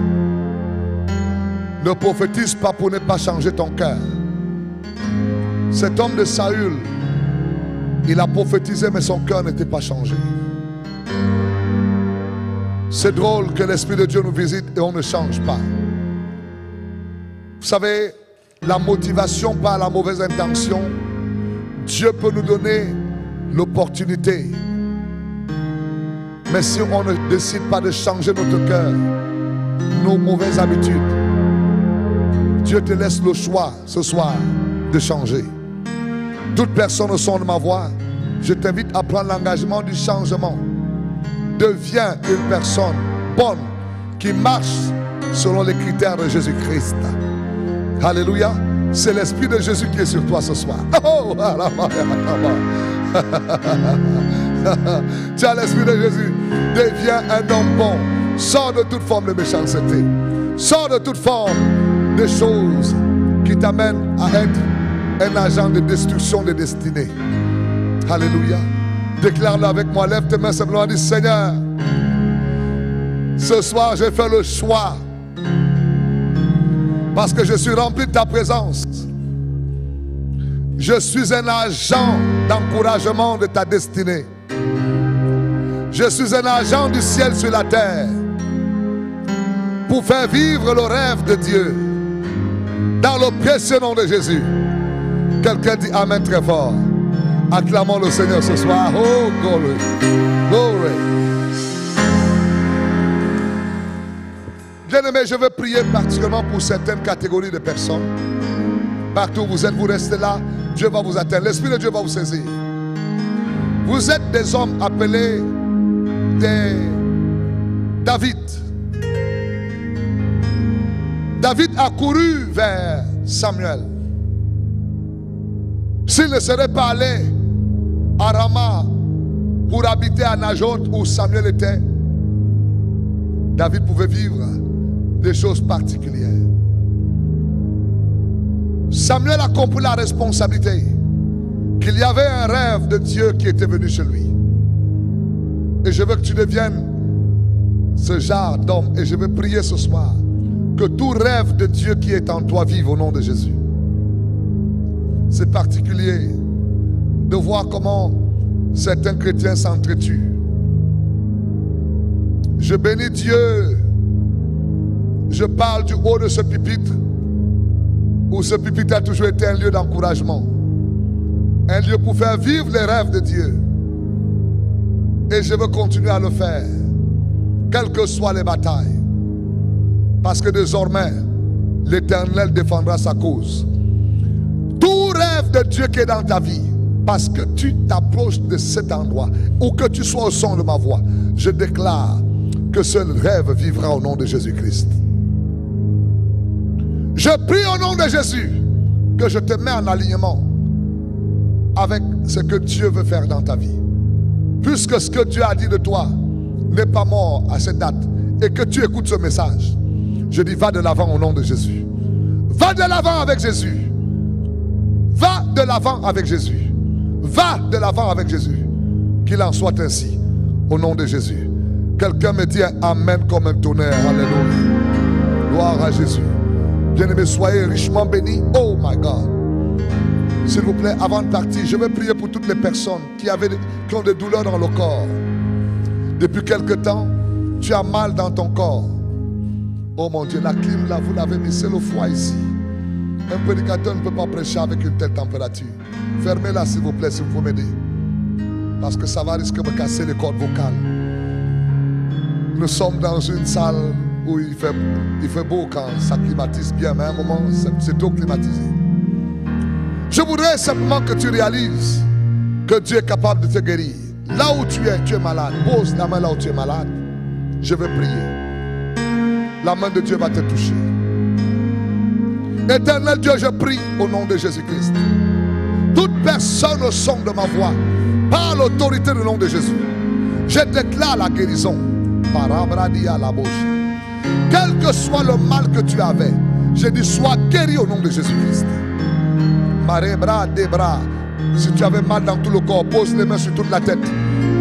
Ne prophétise pas pour ne pas changer ton cœur. Cet homme de Saül, il a prophétisé mais son cœur n'était pas changé. C'est drôle que l'Esprit de Dieu nous visite et on ne change pas. Vous savez, la motivation par la mauvaise intention, Dieu peut nous donner l'opportunité. Mais si on ne décide pas de changer notre cœur, nos mauvaises habitudes, Dieu te laisse le choix ce soir de changer. Toute personne au son de ma voix, je t'invite à prendre l'engagement du changement. Deviens une personne bonne qui marche selon les critères de Jésus-Christ. Alléluia. C'est l'Esprit de Jésus qui est sur toi ce soir. Oh, tu as l'Esprit de Jésus. Deviens un homme bon. Sors de toute forme de méchanceté. Sors de toute forme de choses qui t'amènent à être un agent de destruction des destinées. Alléluia. Déclare-le avec moi. Lève tes mains simplement et dis Seigneur, ce soir j'ai fait le choix parce que je suis rempli de ta présence Je suis un agent d'encouragement de ta destinée. Je suis un agent du ciel sur la terre pour faire vivre le rêve de Dieu dans le précieux nom de Jésus. Quelqu'un dit Amen très fort. Acclamons le Seigneur ce soir. Oh, glory, glory. Bien-aimés, je veux prier particulièrement pour certaines catégories de personnes. Partout où vous êtes, vous restez là. Dieu va vous atteindre. L'Esprit de Dieu va vous saisir. Vous êtes des hommes appelés des David. David a couru vers Samuel. S'il ne serait pas allé à Rama pour habiter à Najoth où Samuel était, David pouvait vivre des choses particulières. Samuel a compris la responsabilité, qu'il y avait un rêve de Dieu qui était venu chez lui. Et je veux que tu deviennes ce genre d'homme. Et je veux prier ce soir que tout rêve de Dieu qui est en toi vive au nom de Jésus. C'est particulier de voir comment certains chrétiens s'entretuent. Je bénis Dieu. Je parle du haut de ce pupitre, où ce pupitre a toujours été un lieu d'encouragement, un lieu pour faire vivre les rêves de Dieu. Et je veux continuer à le faire, quelles que soient les batailles, parce que désormais, l'Éternel défendra sa cause. Tout rêve de Dieu qui est dans ta vie, parce que tu t'approches de cet endroit, où que tu sois au son de ma voix, je déclare que ce rêve vivra au nom de Jésus-Christ. Je prie au nom de Jésus que je te mets en alignement avec ce que Dieu veut faire dans ta vie. Puisque ce que Dieu a dit de toi n'est pas mort à cette date et que tu écoutes ce message, je dis va de l'avant au nom de Jésus. Va de l'avant avec Jésus. Va de l'avant avec Jésus. Va de l'avant avec Jésus. Qu'il en soit ainsi au nom de Jésus. Quelqu'un me dit Amen comme un tonnerre. Alléluia. Gloire à Jésus. Bien-aimés, soyez richement bénis. Oh my God. S'il vous plaît, avant de partir, je vais prier pour toutes les personnes qui ont des douleurs dans le corps. Depuis quelque temps, tu as mal dans ton corps. Oh mon Dieu, la clim là, vous l'avez mis, c'est le froid ici. Un prédicateur ne peut pas prêcher avec une telle température. Fermez-la s'il vous plaît, si vous pouvez m'aider. Parce que ça va risquer de me casser les cordes vocales. Nous sommes dans une salle où il fait beau quand ça climatise bien, mais à un moment, c'est trop climatisé. Je voudrais simplement que tu réalises que Dieu est capable de te guérir. Là où tu es malade. Pose la main là où tu es malade. Je vais prier. La main de Dieu va te toucher. Éternel Dieu, je prie au nom de Jésus-Christ. Toute personne au son de ma voix, par l'autorité du nom de Jésus, je déclare la guérison. Parabradia la bouche. Quel que soit le mal que tu avais, je dis sois guéri au nom de Jésus-Christ. Marebra, des bras. Si tu avais mal dans tout le corps, pose les mains sur toute la tête.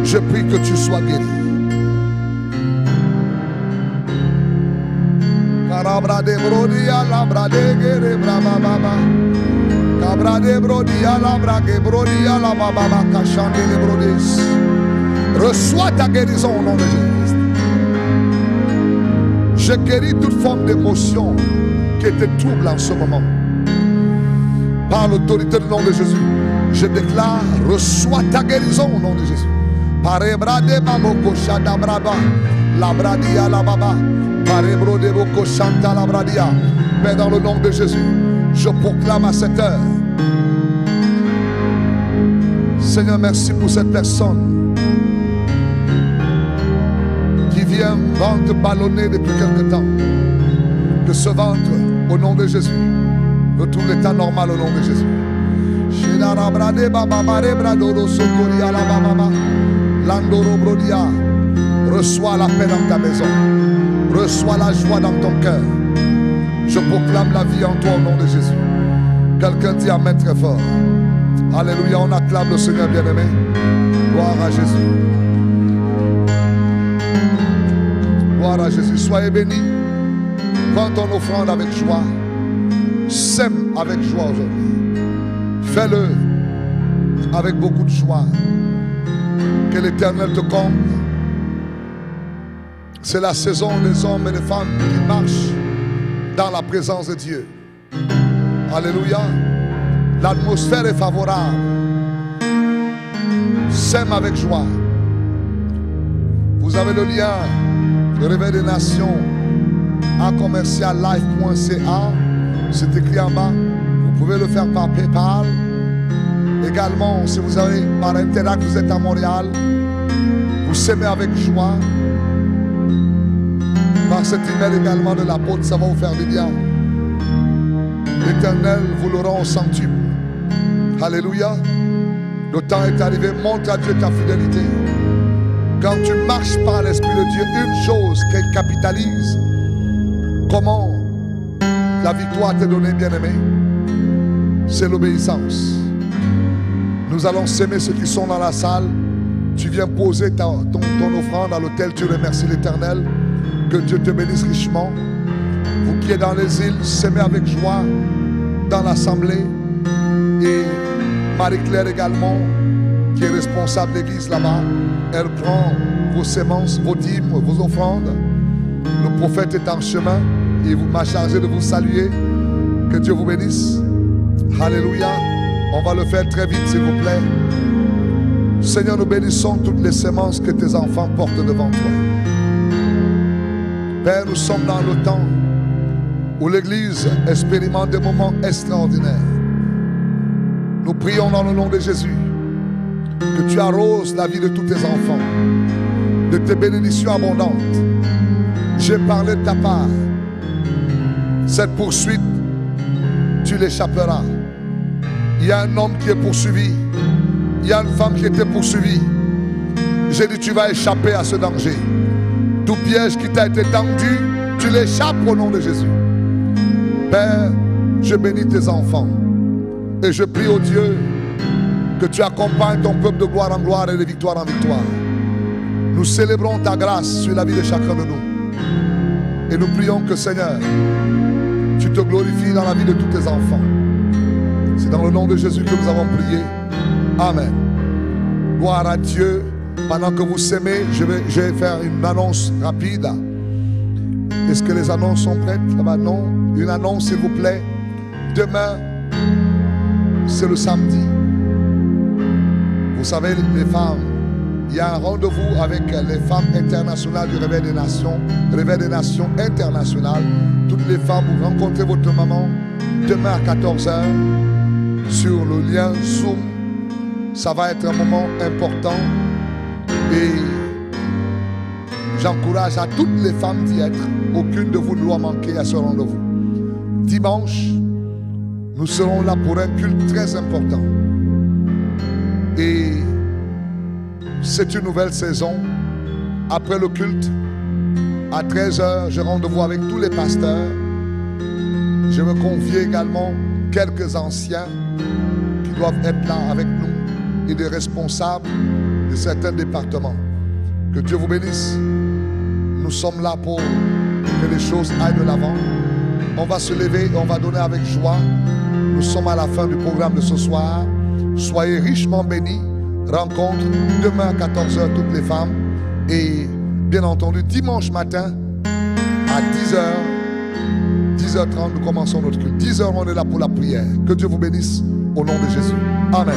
Je prie que tu sois guéri. Carabra de brodia, labra de guerre, brava baba. Cabra de brodia, labra de brodia, la baba, cachant les brodis. Reçois ta guérison au nom de Jésus-Christ. Je guéris toute forme d'émotion qui te trouble en ce moment. Par l'autorité du nom de Jésus, je déclare, reçois ta guérison au nom de Jésus. Parebra de baboko shada braba, la bradia la baba, parebro de boko shanta la bradia. Mais dans le nom de Jésus, je proclame à cette heure. Seigneur, merci pour cette personne qui vient ventre ballonné depuis quelque temps. Que ce ventre, au nom de Jésus, retrouve l'état normal au nom de Jésus. Reçois la paix dans ta maison. Reçois la joie dans ton cœur. Je proclame la vie en toi au nom de Jésus. Quelqu'un dit Amen très fort. Alléluia, on acclame le Seigneur bien-aimé. Gloire à Jésus. Gloire à Jésus. Soyez bénis. Prends ton offrande avec joie. Sème avec joie aujourd'hui. Fais-le avec beaucoup de joie. Que l'Éternel te comble. C'est la saison des hommes et des femmes qui marchent dans la présence de Dieu. Alléluia. L'atmosphère est favorable. Sème avec joie. Vous avez le lien de Réveil des Nations à commerciallife.ca. C'est écrit en bas. Vous pouvez le faire par PayPal. Également, si vous avez par Interact, vous êtes à Montréal, vous s'aimez avec joie. Par cet email également de l'apôtre, ça va vous faire du bien. L'Éternel vous le rend au centuple. Alléluia. Le temps est arrivé. Montre à Dieu ta fidélité. Quand tu marches par l'Esprit de Dieu, une chose qu'elle capitalise. Comment la victoire t'est donnée, bien-aimé? C'est l'obéissance. Nous allons s'aimer ceux qui sont dans la salle. Tu viens poser ton offrande à l'autel. Tu remercies l'Éternel. Que Dieu te bénisse richement. Vous qui êtes dans les îles, s'aimez avec joie dans l'assemblée. Et Marie-Claire également, qui est responsable d'église là-bas. Elle prend vos semences, vos dîmes, vos offrandes. Le prophète est en chemin. Il m'a chargé de vous saluer. Que Dieu vous bénisse. Alléluia. On va le faire très vite, s'il vous plaît. Seigneur, nous bénissons toutes les semences que tes enfants portent devant toi. Père, nous sommes dans le temps où l'Église expérimente des moments extraordinaires. Nous prions dans le nom de Jésus que tu arroses la vie de tous tes enfants, de tes bénédictions abondantes. J'ai parlé de ta part. Cette poursuite, tu l'échapperas. Il y a un homme qui est poursuivi. Il y a une femme qui était poursuivie. J'ai dit, tu vas échapper à ce danger. Tout piège qui t'a été tendu, tu l'échappes au nom de Jésus. Père, je bénis tes enfants. Et je prie au Dieu que tu accompagnes ton peuple de gloire en gloire et de victoire en victoire. Nous célébrons ta grâce sur la vie de chacun de nous. Et nous prions que, Seigneur, tu te glorifies dans la vie de tous tes enfants. C'est dans le nom de Jésus que nous avons prié. Amen. Gloire à Dieu. Pendant que vous s'aimez, je vais faire une annonce rapide. Est-ce que les annonces sont prêtes? Là-bas, non. Une annonce, s'il vous plaît. Demain, c'est le samedi. Vous savez, les femmes, il y a un rendez-vous avec les femmes internationales du Réveil des Nations. Réveil des Nations international. Toutes les femmes, vous rencontrez votre maman demain à 14h sur le lien Zoom. Ça va être un moment important. Et j'encourage à toutes les femmes d'y être. Aucune de vous ne doit manquer à ce rendez-vous. Dimanche, nous serons là pour un culte très important. Et c'est une nouvelle saison. Après le culte, à 13h, je rendez-vous avec tous les pasteurs. Je veux convier également quelques anciens qui doivent être là avec nous et des responsables de certains départements. Que Dieu vous bénisse. Nous sommes là pour que les choses aillent de l'avant. On va se lever et on va donner avec joie. Nous sommes à la fin du programme de ce soir. Soyez richement bénis. Rencontre demain à 14h toutes les femmes. Et bien entendu, dimanche matin à 10h30, nous commençons notre culte. 10h, on est là pour la prière. Que Dieu vous bénisse au nom de Jésus. Amen.